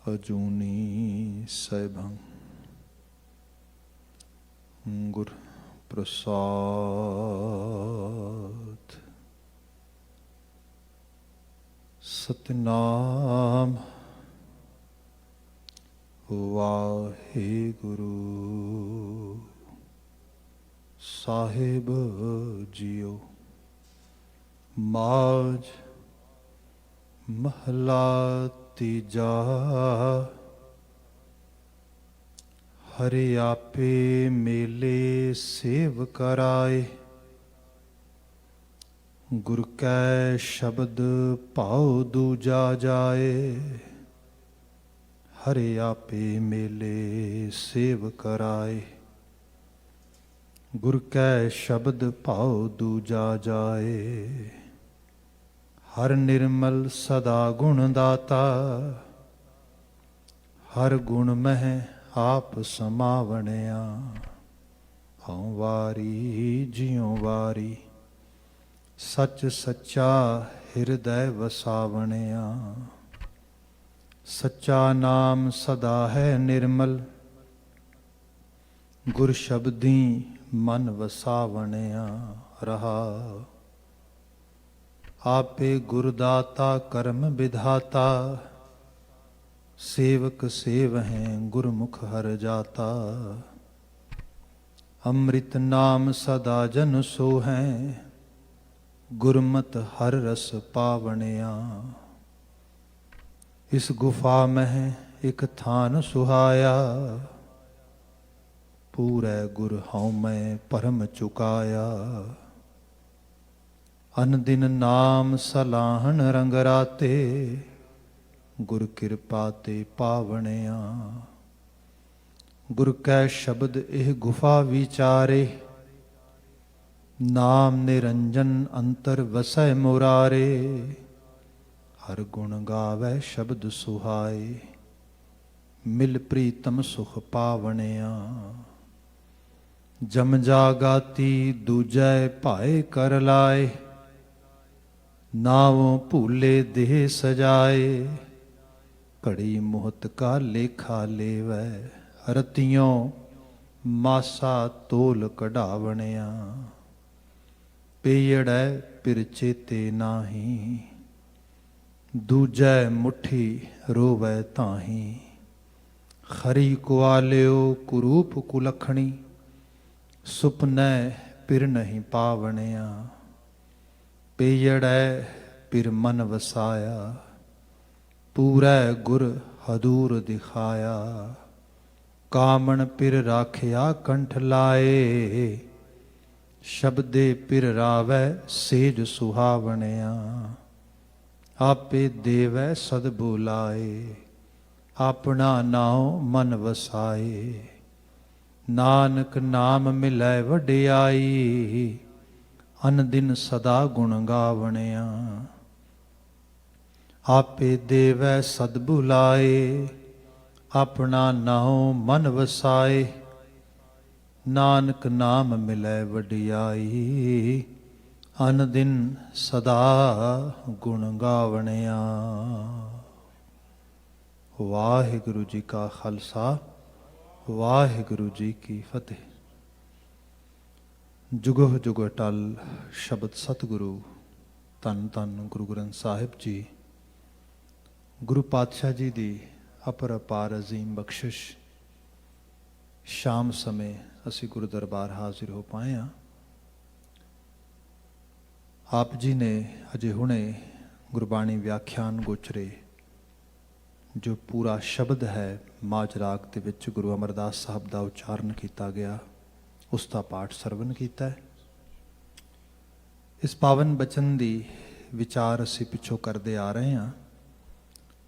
अजूनी सैभं गुर प्रसाद। सतनाम वाहिगुरु साहिब जियो। माज महला तीजा। हरि आपे मेले सेव कराए। गुर कै शब्द भाव दूजा जाए। हरि आपे मेले सेव कराए। गुर कै शब्द भाव दूजा जाए। हर निर्मल सदा गुण दाता। हर गुण मह आप समावणिया। हऊँ वारी जियों वारी। सच सच्चा हिरदय वसावणिया। सच्चा नाम सदा है निर्मल। गुर शब्दी मन वसावणिया रहा। आपे गुरदाता कर्म विधाता। सेवक सेवहें गुरमुख हर जाता। अमृत नाम सदा जन सोहें। गुरमत हर रस पावणिया। इस गुफा में एक थान सुहाया। पूरे गुर हऊँ मैं परम चुकाया। अन दिन नाम सलाहन रंग राते। गुर कृपा ते पावणिया। गुर कै शब्द एह गुफा विचारे। नाम निरंजन अंतर वसै मुरारे। हर गुण गावै शब्द सुहाए। मिल प्रीतम सुख पावणिया। जम जागाती दूजै भाए कर लाए। नावों भूले देह सजाए। घड़ी मुहत का लेखा लेवै। रतियों मासा तोल कढ़ावणिया। पेयड़ै पिर चेते नाही। दूजै मुट्ठी रोवै ताही। खरी कुआल्यो कुरूप कुलखणी। सुपनै पिर नहीं पावणिया। पेयड़ै पिर मन वसाया। पूरै गुर हदूर दिखाया। कामण पिर राखिया कंठ लाए। शब्दे पिर रावै सेज सुहावणिया। आपे देवै सद बुलाए। अपना नाम मन वसाए। नानक नाम मिलै वडियाई। अन दिन सदा गुण गावणिया। आपे देवै सद बुलाए। अपना नाम मन वसाए। नानक नाम मिलै वडियाई। अन दिन सदा गुण गावणिया। वाहिगुरु जी का खालसा वाहिगुरु जी की फतेह। जुगो जुग अटल शब्द सतगुरु धन धन गुरु ग्रंथ साहिब जी। गुरु पातशाह जी की अपर अपार अजीम बख्शिश। शाम समय असी गुरु दरबार हाजिर हो पाए हाँ। आप जी ने अजे हुणे गुरबाणी व्याख्यान गोचरे जो पूरा शब्द है माज राग दे विच गुरु अमरदास साहब का उच्चारण किया गया उसका पाठ सरवण किया है। इस पावन बचन की विचार असी पिछों करते आ रहे हैं।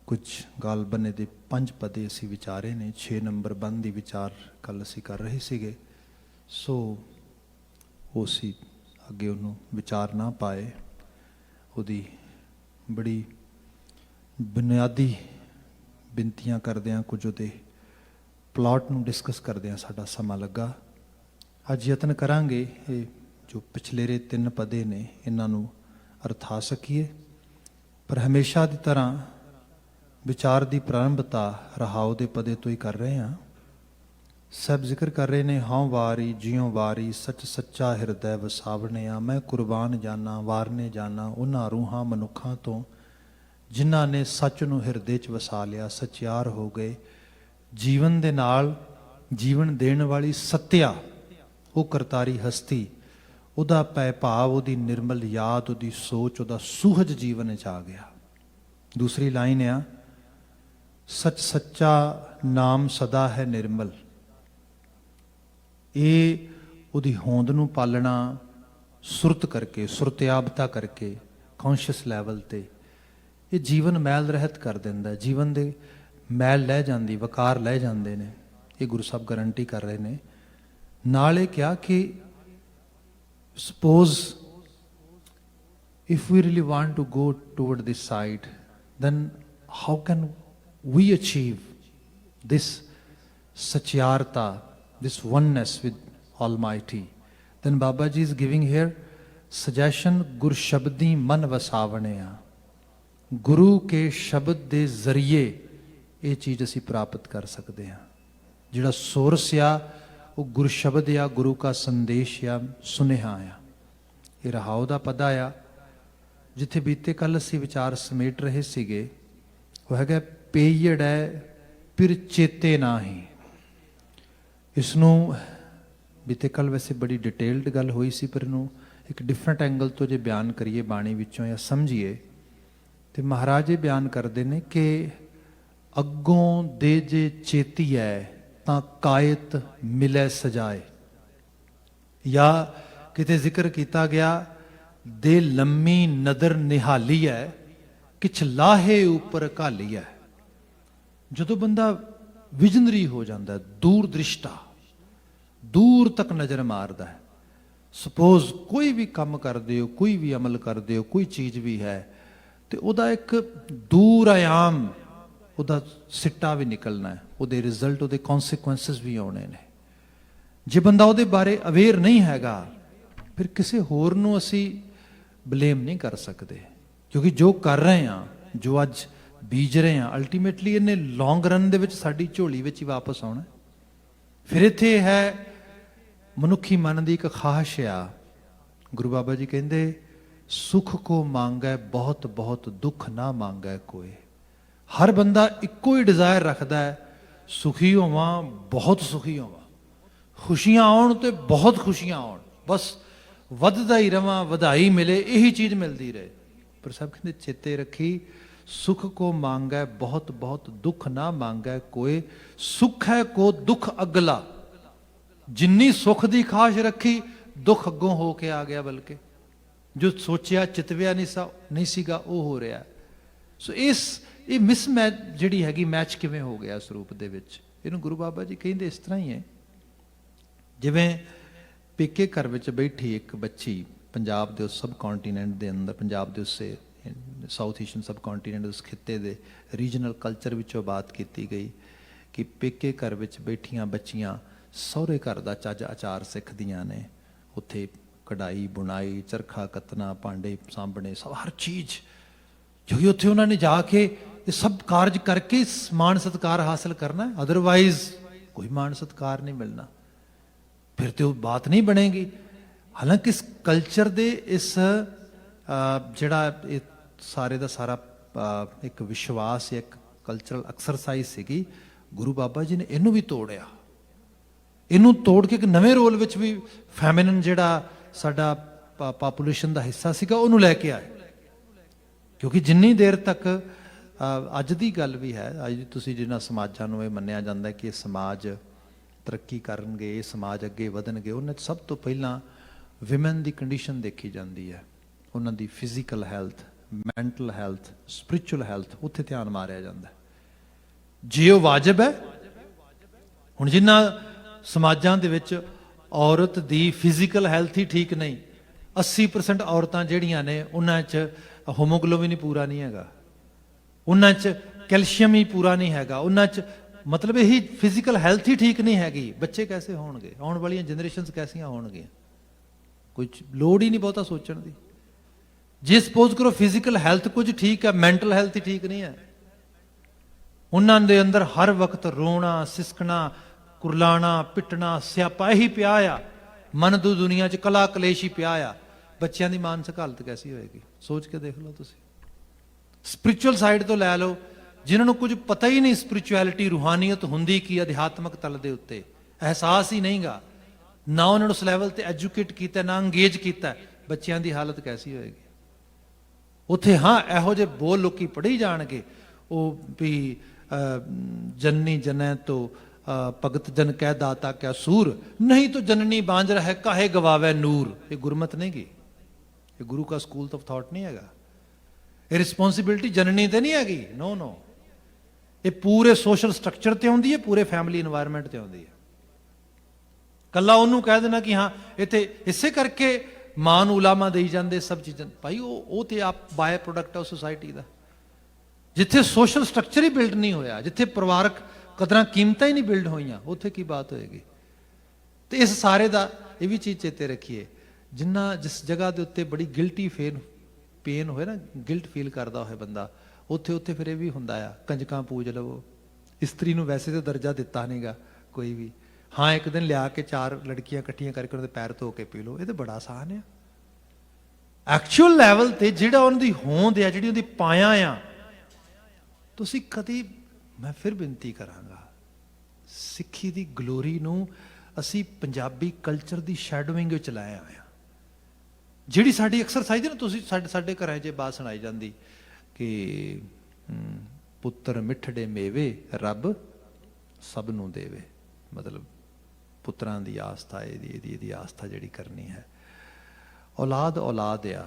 कुछ गाल बने के 5 पदे असी विचारे ने। 6 नंबर बंद की विचार कल असी कर रहे सीगे। सो उसी अगे उन्होंने विचार ना पाए। उदी बड़ी बुनियादी बिनतियां करदियां कुछ उहदे प्लॉट नूं डिस्कस करदियां साडा समा लगा। अज यतन करांगे ये जो पिछलेरे 3 पदे ने इन्हां नूं अरथा सकीए। पर हमेशा की तरह ਵਿਚਾਰ ਦੀ ਪ੍ਰਾਰੰਭਤਾ ਰਹਾਉ ਦੇ ਪਦੇ ਤੋਂ ਹੀ ਕਰ ਰਹੇ ਹਾਂ। ਸਭ ਜ਼ਿਕਰ ਕਰ ਰਹੇ ਨੇ, ਹਉ ਵਾਰੀ ਜਿਉ ਵਾਰੀ ਸੱਚ ਸੱਚਾ ਹਿਰਦੈ ਵਸਾਵਣਿਆ। ਮੈਂ ਕੁਰਬਾਨ ਜਾਨਾ ਵਾਰਨੇ ਜਾਨਾ ਉਹਨਾਂ ਰੂਹਾਂ ਮਨੁੱਖਾਂ ਤੋਂ ਜਿਨ੍ਹਾਂ ਨੇ ਸੱਚ ਨੂੰ ਹਿਰਦੇ 'ਚ ਵਸਾ ਲਿਆ, ਸੱਚਿਆਰ ਹੋ ਗਏ। ਜੀਵਨ ਦੇ ਨਾਲ ਜੀਵਨ ਦੇਣ ਵਾਲੀ ਸੱਤਿਆ, ਉਹ ਕਰਤਾਰੀ ਹਸਤੀ, ਉਹਦਾ ਪੈ ਭਾਵ, ਉਹਦੀ ਨਿਰਮਲ ਯਾਦ, ਉਹਦੀ ਸੋਚ, ਉਹਦਾ ਸੂਹਜ ਜੀਵਨ 'ਚ ਆ ਗਿਆ। ਦੂਸਰੀ ਲਾਈਨ ਆ, ਸੱਚ ਸੱਚਾ ਨਾਮ ਸਦਾ ਹੈ ਨਿਰਮਲ। ਇਹ ਉਹਦੀ ਹੋਂਦ ਨੂੰ ਪਾਲਣਾ ਸੁਰਤ ਕਰਕੇ, ਸੁਰਤਿਆਬਤਾ ਕਰਕੇ, ਕੌਨਸ਼ੀਅਸ ਲੈਵਲ ਤੇ ਇਹ ਜੀਵਨ ਮੈਲ ਰਹਿਤ ਕਰ ਦਿੰਦਾ। ਜੀਵਨ ਦੇ ਮੈਲ ਲੈ ਜਾਂਦੀ, ਵਕਾਰ ਲੈ ਜਾਂਦੇ ਨੇ। ਇਹ ਗੁਰੂ ਸਾਹਿਬ ਗਰੰਟੀ ਕਰ ਰਹੇ ਨੇ। ਨਾਲ ਇਹ ਕਿਹਾ ਕਿ suppose if we really want to go toward this side, then how can we achieve this satyarta, this oneness with Almighty? Then Baba Ji is giving here suggestion, Gur Shabdi Man Vasavanaya। ਗੁਰੂ ਕੇ ਸ਼ਬਦ ਦੇ ਜ਼ਰੀਏ ਇਹ ਚੀਜ਼ ਅਸੀਂ ਪ੍ਰਾਪਤ ਕਰ ਸਕਦੇ ਹਾਂ। ਜਿਹੜਾ ਸੋਰਸ ਆ ਉਹ ਗੁਰ ਸ਼ਬਦ ਆ, ਗੁਰੂ ਕਾ ਸੰਦੇਸ਼ ਆ, ਸੁਨੇਹਾ ਆ। ਇਹ ਰਹਾਉ ਦਾ ਪਦਾ ਆ, ਜਿੱਥੇ ਬੀਤੇ ਕੱਲ ਅਸੀਂ ਵਿਚਾਰ ਸਮੇਟ ਰਹੇ ਸੀਗੇ। ਉਹ ਹੈਗਾ ਪੇਯੜ ਹੈ ਫਿਰ ਚੇਤੇ ਨਾਹੀਂ। ਇਸ ਨੂੰ ਬੀਤੇ ਕੱਲ ਵੈਸੇ ਬੜੀ ਡਿਟੇਲਡ ਗੱਲ ਹੋਈ ਸੀ, ਪਰ ਇਹਨੂੰ ਇੱਕ ਡਿਫਰੈਂਟ ਐਂਗਲ ਤੋਂ ਜੇ ਬਿਆਨ ਕਰੀਏ ਬਾਣੀ ਵਿੱਚੋਂ ਜਾਂ ਸਮਝੀਏ ਤੇ ਮਹਾਰਾਜ ਇਹ ਬਿਆਨ ਕਰਦੇ ਨੇ ਕਿ ਅੱਗੋਂ ਦੇ ਜੇ ਚੇਤੀਐ ਤਾਂ ਕਾਇਤ ਮਿਲੇ ਸਜਾਏ। ਜਾਂ ਕਿਤੇ ਜ਼ਿਕਰ ਕੀਤਾ ਗਿਆ, ਦੇ ਲੰਮੀ ਨਦਰ ਨਿਹਾਲੀ ਹੈ ਕਿਛ ਲਾਹੇ ਉੱਪਰ ਘਾਲੀ ਹੈ। ਜਦੋਂ ਬੰਦਾ ਵਿਜ਼ਨਰੀ ਹੋ ਜਾਂਦਾ, ਦੂਰ ਦ੍ਰਿਸ਼ਟਾ, ਦੂਰ ਤੱਕ ਨਜ਼ਰ ਮਾਰਦਾ ਹੈ। ਸਪੋਜ਼ ਕੋਈ ਵੀ ਕੰਮ ਕਰਦੇ ਹੋ, ਕੋਈ ਵੀ ਅਮਲ ਕਰਦੇ ਹੋ, ਕੋਈ ਚੀਜ਼ ਵੀ ਹੈ, ਤੇ ਉਹਦਾ ਇੱਕ ਦੂਰ ਆਯਾਮ, ਉਹਦਾ ਸਿੱਟਾ ਵੀ ਨਿਕਲਣਾ ਹੈ, ਉਹਦੇ ਰਿਜ਼ਲਟ, ਉਹਦੇ ਕੌਨਸੀਕੁਐਂਸਸ ਵੀ ਆਉਣੇ ਨੇ। ਜੇ ਬੰਦਾ ਉਹਦੇ ਬਾਰੇ ਅਵੇਅਰ ਨਹੀਂ ਹੈਗਾ, ਫਿਰ ਕਿਸੇ ਹੋਰ ਨੂੰ ਅਸੀਂ ਬਲੇਮ ਨਹੀਂ ਕਰ ਸਕਦੇ, ਕਿਉਂਕਿ ਜੋ ਕਰ ਰਹੇ ਹਾਂ, ਜੋ ਅੱਜ ਬੀਜ ਰਹੇ ਹਾਂ, ਅਲਟੀਮੇਟਲੀ ਇਹਨੇ ਲੌਂਗ ਰਨ ਦੇ ਵਿੱਚ ਸਾਡੀ ਝੋਲੀ ਵਿੱਚ ਹੀ ਵਾਪਸ ਆਉਣਾ। ਫਿਰ ਇੱਥੇ ਹੈ ਮਨੁੱਖੀ ਮਨ ਦੀ ਇੱਕ ਖਾਹਿਸ਼ ਆ। ਗੁਰੂ ਬਾਬਾ ਜੀ ਕਹਿੰਦੇ, ਸੁਖ ਕੋ ਮੰਗੈ ਬਹੁਤ ਬਹੁਤ ਦੁੱਖ ਨਾ ਮੰਗੈ ਕੋਏ। ਹਰ ਬੰਦਾ ਇੱਕੋ ਹੀ ਡਿਜ਼ਾਇਰ ਰੱਖਦਾ ਹੈ, ਸੁਖੀ ਹੋਵਾਂ, ਬਹੁਤ ਸੁਖੀ ਹੋਵਾਂ, ਖੁਸ਼ੀਆਂ ਆਉਣ ਤੇ ਬਹੁਤ ਖੁਸ਼ੀਆਂ ਆਉਣ, ਬਸ ਵੱਧਦਾ ਹੀ ਰਵਾਂ, ਵਧਾਈ ਮਿਲੇ, ਇਹੀ ਚੀਜ਼ ਮਿਲਦੀ ਰਹੇ। ਪਰ ਸਭ ਕਹਿੰਦੇ ਚੇਤੇ ਰੱਖੀ, ਸੁਖ ਕੋ ਮੰਗੈ ਬਹੁਤ ਬਹੁਤ ਦੁੱਖ ਨਾ ਮੰਗੈ ਕੋਏ। ਸੁਖ ਹੈ ਕੋ ਦੁੱਖ ਅਗਲਾ। ਜਿੰਨੀ ਸੁਖ ਦੀ ਖਾਸ਼ ਰੱਖੀ, ਦੁੱਖ ਅੱਗੋਂ ਹੋ ਕੇ ਆ ਗਿਆ। ਬਲਕਿ ਜੋ ਸੋਚਿਆ ਚਿਤਵਿਆ ਨਹੀਂ ਸੀਗਾ, ਉਹ ਹੋ ਰਿਹਾ। ਸੋ ਇਹ ਮਿਸਮੈਚ ਜਿਹੜੀ ਹੈਗੀ, ਮੈਚ ਕਿਵੇਂ ਹੋ ਗਿਆ ਇਸ ਰੂਪ ਦੇ ਵਿੱਚ? ਇਹਨੂੰ ਗੁਰੂ ਬਾਬਾ ਜੀ ਕਹਿੰਦੇ ਇਸ ਤਰ੍ਹਾਂ ਹੀ ਹੈ, ਜਿਵੇਂ ਪੇਕੇ ਘਰ ਵਿੱਚ ਬੈਠੀ ਇੱਕ ਬੱਚੀ, ਪੰਜਾਬ ਦੇ ਉਸ ਸਬ ਕੌਂਟੀਨੈਂਟ ਦੇ ਅੰਦਰ, ਪੰਜਾਬ ਦੇ ਉਸੇ ਸਾਊਥ ਏਸ਼ੀਅਨ ਸਬ ਕੌਂਟੀਨੈਂਟ, ਉਸ ਖਿੱਤੇ ਦੇ ਰੀਜਨਲ ਕਲਚਰ ਵਿੱਚੋਂ ਬਾਤ ਕੀਤੀ ਗਈ ਕਿ ਪੇਕੇ ਘਰ ਵਿੱਚ ਬੈਠੀਆਂ ਬੱਚੀਆਂ ਸਹੁਰੇ ਘਰ ਦਾ ਚੱਜ ਆਚਾਰ ਸਿੱਖਦੀਆਂ ਨੇ। ਉੱਥੇ ਕਢਾਈ, ਬੁਣਾਈ, ਚਰਖਾ ਕੱਤਣਾ, ਭਾਂਡੇ ਸਾਂਭਣੇ, ਸਭ ਹਰ ਚੀਜ਼, ਕਿਉਂਕਿ ਉੱਥੇ ਉਹਨਾਂ ਨੇ ਜਾ ਕੇ ਇਹ ਸਭ ਕਾਰਜ ਕਰਕੇ ਮਾਣ ਸਤਿਕਾਰ ਹਾਸਲ ਕਰਨਾ। ਅਦਰਵਾਈਜ਼ ਕੋਈ ਮਾਣ ਸਤਿਕਾਰ ਨਹੀਂ ਮਿਲਣਾ, ਫਿਰ ਤੇ ਉਹ ਬਾਤ ਨਹੀਂ ਬਣੇਗੀ। ਹਾਲਾਂਕਿ ਇਸ ਕਲਚਰ ਦੇ ਇਸ ਜਿਹੜਾ ਇਹ ਸਾਰੇ ਦਾ ਸਾਰਾ ਇੱਕ ਵਿਸ਼ਵਾਸ, ਇੱਕ ਕਲਚਰਲ ਐਕਸਰਸਾਈਜ਼ ਸੀਗੀ, ਗੁਰੂ ਬਾਬਾ ਜੀ ਨੇ ਇਹਨੂੰ ਵੀ ਤੋੜਿਆ। ਇਹਨੂੰ ਤੋੜ ਕੇ ਇੱਕ ਨਵੇਂ ਰੋਲ ਵਿੱਚ ਵੀ ਫੈਮਿਨਨ ਜਿਹੜਾ ਸਾਡਾ ਪਾਪੂਲੇਸ਼ਨ ਦਾ ਹਿੱਸਾ ਸੀਗਾ, ਉਹਨੂੰ ਲੈ ਕੇ ਆਏ। ਕਿਉਂਕਿ ਜਿੰਨੀ ਦੇਰ ਤੱਕ ਅੱਜ ਦੀ ਗੱਲ ਵੀ ਹੈ, ਅੱਜ ਤੁਸੀਂ ਜਿਨ੍ਹਾਂ ਸਮਾਜਾਂ ਨੂੰ ਇਹ ਮੰਨਿਆ ਜਾਂਦਾ ਕਿ ਇਹ ਸਮਾਜ ਤਰੱਕੀ ਕਰਨਗੇ, ਇਹ ਸਮਾਜ ਅੱਗੇ ਵਧਣਗੇ, ਉਹਨਾਂ 'ਚ ਸਭ ਤੋਂ ਪਹਿਲਾਂ ਵਿਮਨ ਦੀ ਕੰਡੀਸ਼ਨ ਦੇਖੀ ਜਾਂਦੀ ਹੈ। ਉਹਨਾਂ ਦੀ physical health, mental health, spiritual health, ਉੱਥੇ ਧਿਆਨ ਮਾਰਿਆ ਜਾਂਦਾ। ਜੇ ਉਹ ਵਾਜਬ ਹੈ, ਹੁਣ ਜਿਨ੍ਹਾਂ ਸਮਾਜਾਂ ਦੇ ਵਿੱਚ ਔਰਤ ਦੀ ਫਿਜ਼ੀਕਲ ਹੈਲਥ ਹੀ ਠੀਕ ਨਹੀਂ, 80% ਔਰਤਾਂ ਜਿਹੜੀਆਂ ਨੇ ਉਹਨਾਂ 'ਚ ਹੋਮੋਗਲੋਬਿਨ ਹੀ ਪੂਰਾ ਨਹੀਂ ਹੈਗਾ, ਉਹਨਾਂ 'ਚ ਕੈਲਸ਼ੀਅਮ ਹੀ ਪੂਰਾ ਨਹੀਂ ਹੈਗਾ, ਉਹਨਾਂ 'ਚ ਮਤਲਬ ਇਹੀ ਫਿਜ਼ੀਕਲ ਹੈਲਥ ਹੀ ਠੀਕ ਨਹੀਂ ਹੈਗੀ, ਬੱਚੇ ਕੈਸੇ ਹੋਣਗੇ? ਆਉਣ ਵਾਲੀਆਂ ਜਨਰੇਸ਼ਨਸ ਕੈਸੀਆਂ ਹੋਣਗੀਆਂ? ਕੋਈ ਲੋੜ ਹੀ ਨਹੀਂ ਬਹੁਤਾ ਸੋਚਣ ਦੀ। ਜੇ ਸਪੋਜ਼ ਕਰੋ ਫਿਜ਼ੀਕਲ ਹੈਲਥ ਕੁਝ ਠੀਕ ਹੈ, ਮੈਂਟਲ ਹੈਲਥ ਹੀ ਠੀਕ ਨਹੀਂ ਹੈ, ਉਹਨਾਂ ਦੇ ਅੰਦਰ ਹਰ ਵਕਤ ਰੋਣਾ, ਸਿਸਕਣਾ, ਕੁਰਲਾਣਾ, ਪਿੱਟਣਾ, ਸਿਆਪਾ ਹੀ ਪਿਆ ਆ। ਮਨ ਦੀ ਦੁਨੀਆ 'ਚ ਕਲਾ ਕਲੇਸ਼ ਹੀ ਪਿਆ ਆ। ਬੱਚਿਆਂ ਦੀ ਮਾਨਸਿਕ ਹਾਲਤ ਕੈਸੀ ਹੋਏਗੀ, ਸੋਚ ਕੇ ਦੇਖ ਲਓ ਤੁਸੀਂ। ਸਪਿਰਿਚੁਅਲ ਸਾਈਡ ਤੋਂ ਲੈ ਲਓ, ਜਿਨ੍ਹਾਂ ਨੂੰ ਕੁਝ ਪਤਾ ਹੀ ਨਹੀਂ ਸਪਿਰਿਚੁਅਲਿਟੀ, ਰੂਹਾਨੀਅਤ ਹੁੰਦੀ ਕੀ, ਅਧਿਆਤਮਕ ਤਲ ਦੇ ਉੱਤੇ ਅਹਿਸਾਸ ਹੀ ਨਹੀਂਗਾ, ਨਾ ਉਹਨਾਂ ਨੂੰ ਉਸ ਲੈਵਲ ਤੇ ਐਜੂਕੇਟ ਕੀਤਾ, ਨਾ ਅੰਗੇਜ ਕੀਤਾ, ਬੱਚਿਆਂ ਦੀ ਹਾਲਤ ਕੈਸੀ ਹੋਏਗੀ। ਉੱਥੇ ਹਾਂ ਇਹੋ ਜਿਹੇ ਬੋਲ ਲੋਕੀ ਪੜ੍ਹੀ ਜਾਣਗੇ, ਉਹ ਵੀ ਜਨਨੀ ਜਨੈ ਤੋਂ ਭਗਤ ਜਨ ਕਹਿ ਦਾਤਾ ਕਿਆ ਸੂਰ, ਨਹੀਂ ਤਾਂ ਜਨਨੀ ਬਾਂਝ ਰਹਿ ਕਾਹੇ ਗਵਾਵੇ ਨੂਰ। ਇਹ ਗੁਰਮਤ ਨਹੀਂ ਗੀ, ਇਹ ਗੁਰੂ ਕਾ ਸਕੂਲ ਆਫ ਥਾਟ ਨਹੀਂ ਹੈਗਾ। ਇਹ ਰਿਸਪੌਂਸਿਬਿਲਿਟੀ ਜਨਨੀ ਤੇ ਨਹੀਂ ਹੈਗੀ, ਨੋ ਨੋ। ਇਹ ਪੂਰੇ ਸੋਸ਼ਲ ਸਟਰਕਚਰ ਤੇ ਆਉਂਦੀ ਹੈ, ਪੂਰੇ ਫੈਮਿਲੀ ਇਨਵਾਇਰਨਮੈਂਟ ਤੇ ਆਉਂਦੀ ਹੈ। ਕੱਲਾ ਉਹਨੂੰ ਕਹਿ ਦੇਣਾ ਕਿ ਹਾਂ ਇੱਥੇ ਇਸੇ ਕਰਕੇ ਮਾਂ ਨੂੰ ਉਲਾਮਾ ਦੇਈ ਜਾਂਦੇ ਸਭ ਚੀਜ਼ਾਂ, ਭਾਈ ਉਹ ਤੇ ਆਪ ਬਾਏ ਪ੍ਰੋਡਕਟ ਹੈ ਸੋਸਾਇਟੀ ਦਾ। ਜਿੱਥੇ ਸੋਸ਼ਲ ਸਟਰਕਚਰ ਹੀ ਬਿਲਡ ਨਹੀਂ ਹੋਇਆ, ਜਿੱਥੇ ਪਰਿਵਾਰਕ ਕਦਰਾਂ ਕੀਮਤਾਂ ਹੀ ਨਹੀਂ ਬਿਲਡ ਹੋਈਆਂ, ਉੱਥੇ ਕੀ ਬਾਤ ਹੋਏਗੀ। ਤੇ ਇਸ ਸਾਰੇ ਦਾ ਇਹ ਵੀ ਚੀਜ਼ ਚੇਤੇ ਰੱਖੀਏ, ਜਿਸ ਜਗ੍ਹਾ ਦੇ ਉੱਤੇ ਬੜੀ ਗਿਲਟੀ ਪੇਨ ਹੋਏ ਨਾ, ਗਿਲਟ ਫੀਲ ਕਰਦਾ ਹੋਏ ਬੰਦਾ, ਉੱਥੇ ਫਿਰ ਇਹ ਵੀ ਹੁੰਦਾ ਆ, ਕੰਜਕਾਂ ਪੂਜ ਲਵੋ। ਇਸਤਰੀ ਨੂੰ ਵੈਸੇ ਤਾਂ ਦਰਜਾ ਦਿੱਤਾ ਨਹੀਂਗਾ ਕੋਈ ਵੀ। ਹਾਂ ਇੱਕ ਦਿਨ ਲਿਆ ਕੇ 4 ਲੜਕੀਆਂ ਇਕੱਠੀਆਂ ਕਰਕੇ ਉਹਨਾਂ ਦੇ ਪੈਰ ਧੋ ਕੇ ਪੀ ਲਓ, ਇਹ ਤਾਂ ਬੜਾ ਆਸਾਨ ਆ। ਐਕਚੁਅਲ ਲੈਵਲ ਤੇ ਜਿਹੜਾ ਉਹਨਾਂ ਦੀ ਹੋਂਦ ਆ, ਜਿਹੜੀ ਉਹਦੀ ਪਾਇਆ ਆ, ਤੁਸੀਂ ਕਦੀ, ਮੈਂ ਫਿਰ ਬੇਨਤੀ ਕਰਾਂਗਾ, ਸਿੱਖੀ ਦੀ ਗਲੋਰੀ ਨੂੰ ਅਸੀਂ ਪੰਜਾਬੀ ਕਲਚਰ ਦੀ ਸ਼ੈਡੋਇੰਗ ਵਿੱਚ ਲਾਇਆ ਆ। ਜਿਹੜੀ ਸਾਡੀ ਐਕਸਰਸਾਈਜ਼ ਨਾ, ਤੁਸੀਂ ਸਾਡੇ ਘਰਾਂ 'ਚ ਬਾਤ ਸੁਣਾਈ ਜਾਂਦੀ ਕਿ ਪੁੱਤਰ ਮਿੱਠੜੇ ਮੇਵੇ ਰੱਬ ਸਭ ਨੂੰ ਦੇਵੇ, ਮਤਲਬ ਪੁੱਤਰਾਂ ਦੀ ਆਸਥਾ, ਇਹਦੀ ਆਸਥਾ ਜਿਹੜੀ ਕਰਨੀ ਹੈ। ਔਲਾਦ ਆ,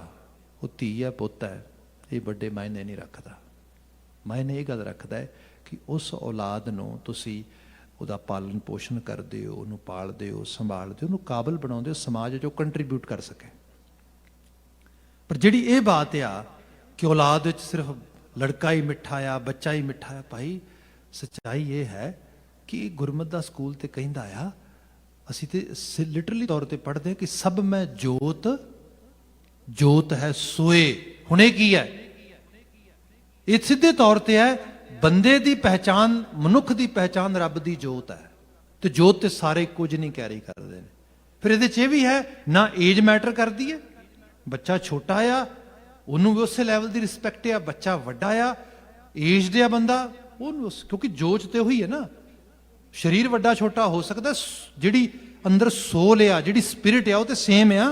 ਉਹ ਧੀ ਹੈ, ਪੁੱਤ ਹੈ, ਇਹ ਵੱਡੇ ਮਾਇਨੇ ਨਹੀਂ ਰੱਖਦਾ। ਮਾਇਨੇ ਇਹ ਗੱਲ ਰੱਖਦਾ ਹੈ ਕਿ ਉਸ ਔਲਾਦ ਨੂੰ ਤੁਸੀਂ ਉਹਦਾ ਪਾਲਣ ਪੋਸ਼ਣ ਕਰਦੇ ਹੋ, ਉਹਨੂੰ ਪਾਲਦੇ ਹੋ, ਸੰਭਾਲਦੇ ਹੋ, ਉਹਨੂੰ ਕਾਬਲ ਬਣਾਉਂਦੇ ਹੋ ਸਮਾਜ 'ਚ ਉਹ ਕੰਟਰੀਬਿਊਟ ਕਰ ਸਕੇ। ਪਰ ਜਿਹੜੀ ਇਹ ਬਾਤ ਆ ਕਿ ਔਲਾਦ ਵਿੱਚ ਸਿਰਫ ਲੜਕਾ ਹੀ ਮਿੱਠਾ ਆ, ਬੱਚਾ ਹੀ ਮਿੱਠਾ ਆ, ਭਾਈ ਸੱਚਾਈ ਇਹ ਹੈ ਕਿ ਗੁਰਮਤ ਦਾ ਸਕੂਲ ਤੇ ਕਹਿੰਦਾ ਆ, ਅਸੀਂ ਤੇ ਲਿਟਰਲੀ ਤੌਰ ਤੇ ਪੜ੍ਹਦੇ ਹਾਂ ਕਿ ਸਭ ਮੈਂ ਜੋਤ ਹੈ ਸੋਏ। ਹੁਣੇ ਕੀ ਹੈ? ਇਹ ਸਿੱਧੇ ਤੌਰ ਤੇ ਹੈ, ਬੰਦੇ ਦੀ ਪਹਿਚਾਨ, ਮਨੁੱਖ ਦੀ ਪਹਿਚਾਨ ਰੱਬ ਦੀ ਜੋਤ ਹੈ, ਤੇ ਜੋਤ ਤੇ ਸਾਰੇ ਕੁਝ ਨਹੀਂ ਕੈਰੀ ਕਰਦੇ ਨੇ। ਫਿਰ ਇਹਦੇ 'ਚ ਇਹ ਵੀ ਹੈ, ਨਾ ਏਜ ਮੈਟਰ ਕਰਦੀ ਹੈ। ਬੱਚਾ ਛੋਟਾ ਆ, ਉਹਨੂੰ ਵੀ ਉਸੇ ਲੈਵਲ ਦੀ ਰਿਸਪੈਕਟ ਆ। ਬੱਚਾ ਵੱਡਾ ਆ, ਏਜ ਦੇ ਆ ਬੰਦਾ, ਉਹਨੂੰ, ਕਿਉਂਕਿ ਜੋਤ ਤੇ ਉਹੀ ਹੈ ਨਾ। ਸਰੀਰ ਵੱਡਾ ਛੋਟਾ ਹੋ ਸਕਦਾ, ਜਿਹੜੀ ਅੰਦਰ ਸੋਲ ਆ, ਜਿਹੜੀ ਸਪਿਰਿਟ ਆ, ਉਹ ਤੇ ਸੇਮ ਆ।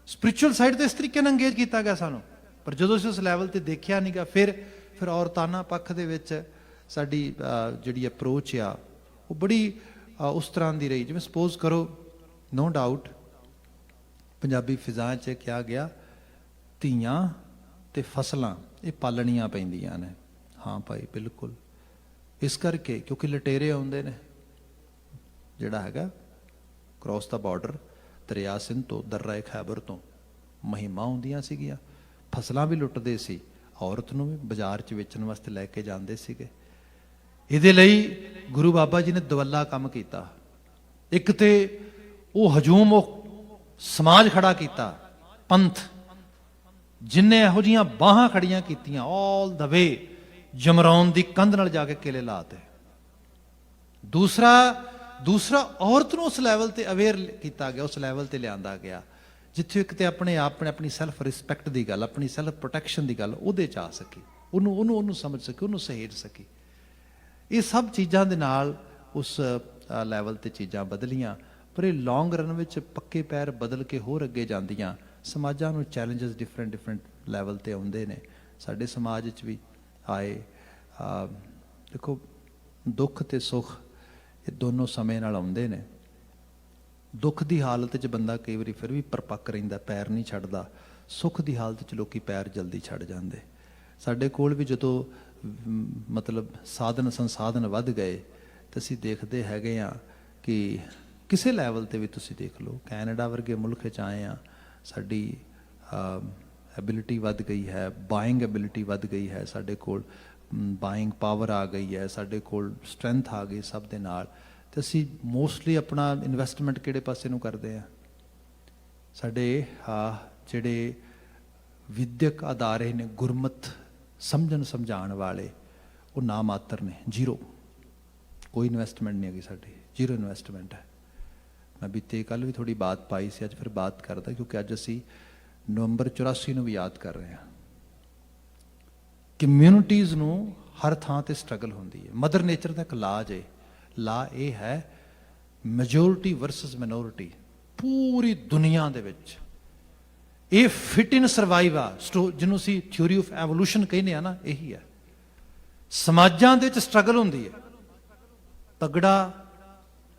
ਸਪਿਰਿਚੁਅਲ ਸਾਈਡ ਤੇ ਇਸ ਤਰੀਕੇ ਨਾਲ ਅੰਗੇਜ ਕੀਤਾ ਗਿਆ ਸਾਨੂੰ, ਪਰ ਜਦੋਂ ਅਸੀਂ ਉਸ ਲੈਵਲ ਤੇ ਦੇਖਿਆ ਨਹੀਂਗਾ, ਫਿਰ ਔਰਤਾਨਾ ਪੱਖ ਦੇ ਵਿੱਚ ਸਾਡੀ ਜਿਹੜੀ ਅਪਰੋਚ ਆ ਉਹ ਬੜੀ ਉਸ ਤਰ੍ਹਾਂ ਦੀ ਰਹੀ। ਜਿਵੇਂ ਸਪੋਜ਼ ਕਰੋ, ਨੋ ਡਾਊਟ ਪੰਜਾਬੀ ਫਿਜ਼ਾ 'ਚ ਕਿਹਾ ਗਿਆ, ਧੀਆਂ ਤੇ ਫਸਲਾਂ ਇਹ ਪਾਲਣੀਆਂ ਪੈਂਦੀਆਂ ਨੇ। ਹਾਂ ਭਾਈ ਬਿਲਕੁਲ, ਇਸ ਕਰਕੇ ਕਿਉਂਕਿ ਲਟੇਰੇ ਆਉਂਦੇ ਨੇ, ਜਿਹੜਾ ਹੈਗਾ ਕ੍ਰੋਸ ਦਾ ਬਾਰਡਰ, ਦਰਿਆ ਸਿੰਧ ਤੋਂ, ਦर्रा ਖੈਬਰ ਤੋਂ ਮੁਹਿੰਮਾਂ ਹੁੰਦੀਆਂ ਸੀਗੀਆਂ, ਫਸਲਾਂ ਵੀ ਲੁੱਟਦੇ ਸੀ, ਔਰਤ ਨੂੰ ਵੀ ਬਾਜ਼ਾਰ 'ਚ ਵੇਚਣ ਵਾਸਤੇ ਲੈ ਕੇ ਜਾਂਦੇ ਸੀਗੇ। ਇਹਦੇ ਲਈ ਗੁਰੂ ਬਾਬਾ ਜੀ ਨੇ ਦਵੱਲਾ ਕੰਮ ਕੀਤਾ। ਇੱਕ ਤੇ ਉਹ ਹਜੂਮ, ਉਹ ਸਮਾਜ ਖੜਾ ਕੀਤਾ, ਪੰਥ, ਜਿੰਨੇ ਇਹੋ ਜਿਹੀਆਂ ਬਾਹਾਂ ਖੜੀਆਂ ਕੀਤੀਆਂ, ਆਲ ਦ ਵੇ ਜਮਰਾਉਣ ਦੀ ਕੰਧ ਨਾਲ ਜਾ ਕੇ ਕਿਲੇ ਲਾਤੇ। ਦੂਸਰਾ ਔਰਤ ਨੂੰ ਉਸ ਲੈਵਲ ਤੇ ਅਵੇਅਰ ਕੀਤਾ ਗਿਆ, ਉਸ ਲੈਵਲ ਤੇ ਲਿਆਂਦਾ ਗਿਆ, ਜਿੱਥੇ ਇੱਕ ਤੇ ਆਪਣੇ ਆਪ ਨੇ ਆਪਣੀ ਸੈਲਫ ਰਿਸਪੈਕਟ ਦੀ ਗੱਲ, ਆਪਣੀ ਸੈਲਫ ਪ੍ਰੋਟੈਕਸ਼ਨ ਦੀ ਗੱਲ ਉਹਦੇ 'ਚ ਆ ਸਕੀ, ਉਹਨੂੰ ਸਮਝ ਸਕੀ, ਉਹਨੂੰ ਸਹੇਜ ਸਕੀ। ਇਹ ਸਭ ਚੀਜ਼ਾਂ ਦੇ ਨਾਲ ਉਸ ਲੈਵਲ ਤੇ ਚੀਜ਼ਾਂ ਬਦਲੀਆਂ, ਪਰ ਇਹ ਲੌਂਗ ਰਨ ਵਿੱਚ ਪੱਕੇ ਪੈਰ ਬਦਲ ਕੇ ਹੋਰ ਅੱਗੇ ਜਾਂਦੀਆਂ। ਸਮਾਜਾਂ ਨੂੰ ਚੈਲੰਜਸ ਡਿਫਰੈਂਟ ਲੈਵਲ ਤੇ ਆਉਂਦੇ ਨੇ, ਸਾਡੇ ਸਮਾਜ ਵਿੱਚ ਵੀ ਆਏ। ਦੇਖੋ, ਦੁੱਖ ਤੇ ਸੁੱਖ ਇਹ ਦੋਨੋਂ ਸਮੇਂ ਨਾਲ ਆਉਂਦੇ ਨੇ। ਦੁੱਖ ਦੀ ਹਾਲਤ 'ਚ ਬੰਦਾ ਕਈ ਵਾਰੀ ਫਿਰ ਵੀ ਪਰਪੱਕ ਰਹਿੰਦਾ, ਪੈਰ ਨਹੀਂ ਛੱਡਦਾ। ਸੁੱਖ ਦੀ ਹਾਲਤ 'ਚ ਲੋਕੀ ਪੈਰ ਜਲਦੀ ਛੱਡ ਜਾਂਦੇ। ਸਾਡੇ ਕੋਲ ਵੀ ਜਦੋਂ ਮਤਲਬ ਸਾਧਨ ਸੰਸਾਧਨ ਵੱਧ ਗਏ ਤਾਂ ਅਸੀਂ ਦੇਖਦੇ ਹੈਗੇ ਆ ਕਿ ਕਿਸੇ ਲੈਵਲ ਤੇ ਵੀ ਤੁਸੀਂ ਦੇਖ ਲਓ, ਕੈਨੇਡਾ ਵਰਗੇ ਮੁਲਕ 'ਚ ਆਏ ਆ, ਸਾਡੀ ਐਬਿਲਿਟੀ ਵੱਧ ਗਈ ਹੈ, ਬਾਇੰਗ ਐਬਿਲਿਟੀ ਵੱਧ ਗਈ ਹੈ, ਸਾਡੇ ਕੋਲ ਬਾਇੰਗ ਪਾਵਰ ਆ ਗਈ ਹੈ, ਸਾਡੇ ਕੋਲ ਸਟਰੈਂਥ ਆ ਗਈ ਸਭ ਦੇ ਨਾਲ। ਤੇ ਅਸੀਂ ਮੋਸਟਲੀ ਆਪਣਾ ਇਨਵੈਸਟਮੈਂਟ ਕਿਹੜੇ ਪਾਸੇ ਨੂੰ ਕਰਦੇ ਆ? ਸਾਡੇ ਜਿਹੜੇ ਵਿਦਿਅਕ ਅਦਾਰੇ ਨੇ, ਗੁਰਮਤ ਸਮਝਾਉਣ ਵਾਲੇ, वो ना मात्र ने, जीरो, कोई इन्वेस्टमेंट नहीं हैगी साडी, जीरो इन्वेस्टमेंट है। मैं बीते कल भी थोड़ी बात पाई सी, अज फिर बात करदा क्योंकि अज असी नवंबर 84 ਨੂੰ ਵੀ याद कर रहे हैं। कम्यूनिटीज़ ਨੂੰ हर ਥਾਂ ਤੇ स्ट्रगल ਹੁੰਦੀ है। मदर नेचर ਦਾ ਇੱਕ ਲਾਜ ਹੈ, ਲਾ ਇਹ ਹੈ ਮੈਜੋਰਿਟੀ ਵਰਸਸ ਮਿਨੋਰਿਟੀ। ਪੂਰੀ ਦੁਨੀਆ ਦੇ ਵਿੱਚ ਇਹ ਫਿਟ ਇਨ ਸਰਵਾਈਵ ਆ, ਜਿਹਨੂੰ ਅਸੀਂ ਥਿਊਰੀ ਆਫ ਐਵੋਲੂਸ਼ਨ ਕਹਿੰਦੇ ਆ ਨਾ, ਇਹੀ ਹੈ। ਸਮਾਜਾਂ ਦੇ ਵਿੱਚ ਸਟਰਗਲ ਹੁੰਦੀ ਹੈ, ਤਗੜਾ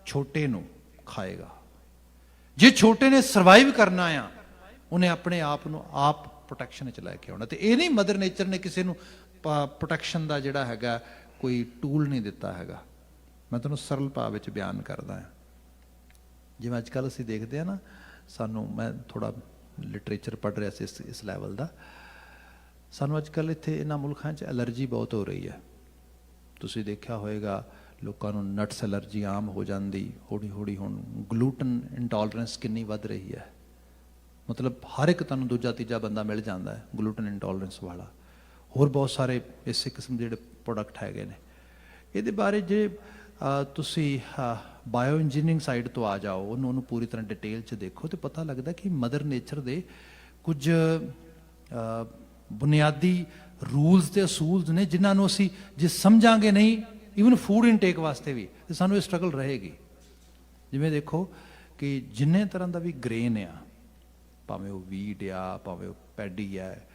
ਛੋਟੇ ਨੂੰ ਖਾਏਗਾ। ਜੇ ਛੋਟੇ ਨੇ ਸਰਵਾਈਵ ਕਰਨਾ ਆ, ਉਹਨੇ ਆਪਣੇ ਆਪ ਨੂੰ ਆਪ ਪ੍ਰੋਟੈਕਸ਼ਨ 'ਚ ਲੈ ਕੇ ਆਉਣਾ। ਤੇ ਇਹ ਨਹੀਂ ਮਦਰ ਨੇਚਰ ਨੇ ਕਿਸੇ ਨੂੰ ਪ੍ਰੋਟੈਕਸ਼ਨ ਦਾ ਜਿਹੜਾ ਹੈਗਾ ਕੋਈ ਟੂਲ ਨਹੀਂ ਦਿੱਤਾ ਹੈਗਾ। ਮੈਂ ਤੁਹਾਨੂੰ ਸਰਲ ਭਾਵ ਵਿੱਚ ਬਿਆਨ ਕਰਦਾ ਹਾਂ। ਜਿਵੇਂ ਅੱਜ ਕੱਲ੍ਹ ਅਸੀਂ ਦੇਖਦੇ ਹਾਂ ਨਾ, ਸਾਨੂੰ, ਮੈਂ ਥੋੜ੍ਹਾ ਲਿਟਰੇਚਰ ਪੜ੍ਹ ਰਿਹਾ ਸੀ ਇਸ ਲੈਵਲ ਦਾ, ਸਾਨੂੰ ਅੱਜ ਕੱਲ੍ਹ ਇੱਥੇ ਇਹਨਾਂ ਮੁਲਕਾਂ 'ਚ ਐਲਰਜੀ ਬਹੁਤ ਹੋ ਰਹੀ ਹੈ। ਤੁਸੀਂ ਦੇਖਿਆ ਹੋਏਗਾ ਲੋਕਾਂ ਨੂੰ ਨਟਸ ਐਲਰਜੀ ਆਮ ਹੋ ਜਾਂਦੀ, ਹੌਲੀ ਹੌਲੀ ਹੁਣ ਗਲੂਟਨ ਇੰਟੋਲਰੈਂਸ ਕਿੰਨੀ ਵੱਧ ਰਹੀ ਹੈ। ਮਤਲਬ ਹਰ ਇੱਕ ਤੁਹਾਨੂੰ ਦੂਜਾ ਤੀਜਾ ਬੰਦਾ ਮਿਲ ਜਾਂਦਾ ਹੈ ਗਲੂਟਨ ਇੰਟੋਲਰੈਂਸ ਵਾਲਾ। ਹੋਰ ਬਹੁਤ ਸਾਰੇ ਇਸੇ ਕਿਸਮ ਦੇ ਜਿਹੜੇ ਪ੍ਰੋਡਕਟ ਹੈਗੇ ਨੇ। ਇਹਦੇ ਬਾਰੇ ਜੇ ਤੁਸੀਂ ਬਾਇਓ ਇੰਜੀਨੀਅਰਿੰਗ ਸਾਈਡ ਤੋਂ ਆ ਜਾਓ, ਉਹਨੂੰ ਪੂਰੀ ਤਰ੍ਹਾਂ ਡਿਟੇਲ 'ਚ ਦੇਖੋ, ਤਾਂ ਪਤਾ ਲੱਗਦਾ ਕਿ ਮਦਰ ਨੇਚਰ ਦੇ ਕੁਝ ਬੁਨਿਆਦੀ ਰੂਲਸ ਤੇ ਅਸੂਲਸ ਨੇ ਜਿਨ੍ਹਾਂ ਨੂੰ ਅਸੀਂ ਜੇ ਸਮਝਾਂਗੇ ਨਹੀਂ, ਈਵਨ ਫੂਡ ਇਨਟੇਕ ਵਾਸਤੇ ਵੀ, ਤੇ ਸਾਨੂੰ ਇਹ ਸਟਰਗਲ ਰਹੇਗੀ। ਜਿਵੇਂ ਦੇਖੋ ਕਿ ਜਿੰਨੇ ਤਰ੍ਹਾਂ ਦਾ ਵੀ ਗ੍ਰੇਨ ਆ, ਭਾਵੇਂ ਉਹ ਵੀਟ ਆ, ਭਾਵੇਂ ਉਹ ਪੈਡੀ ਹੈ,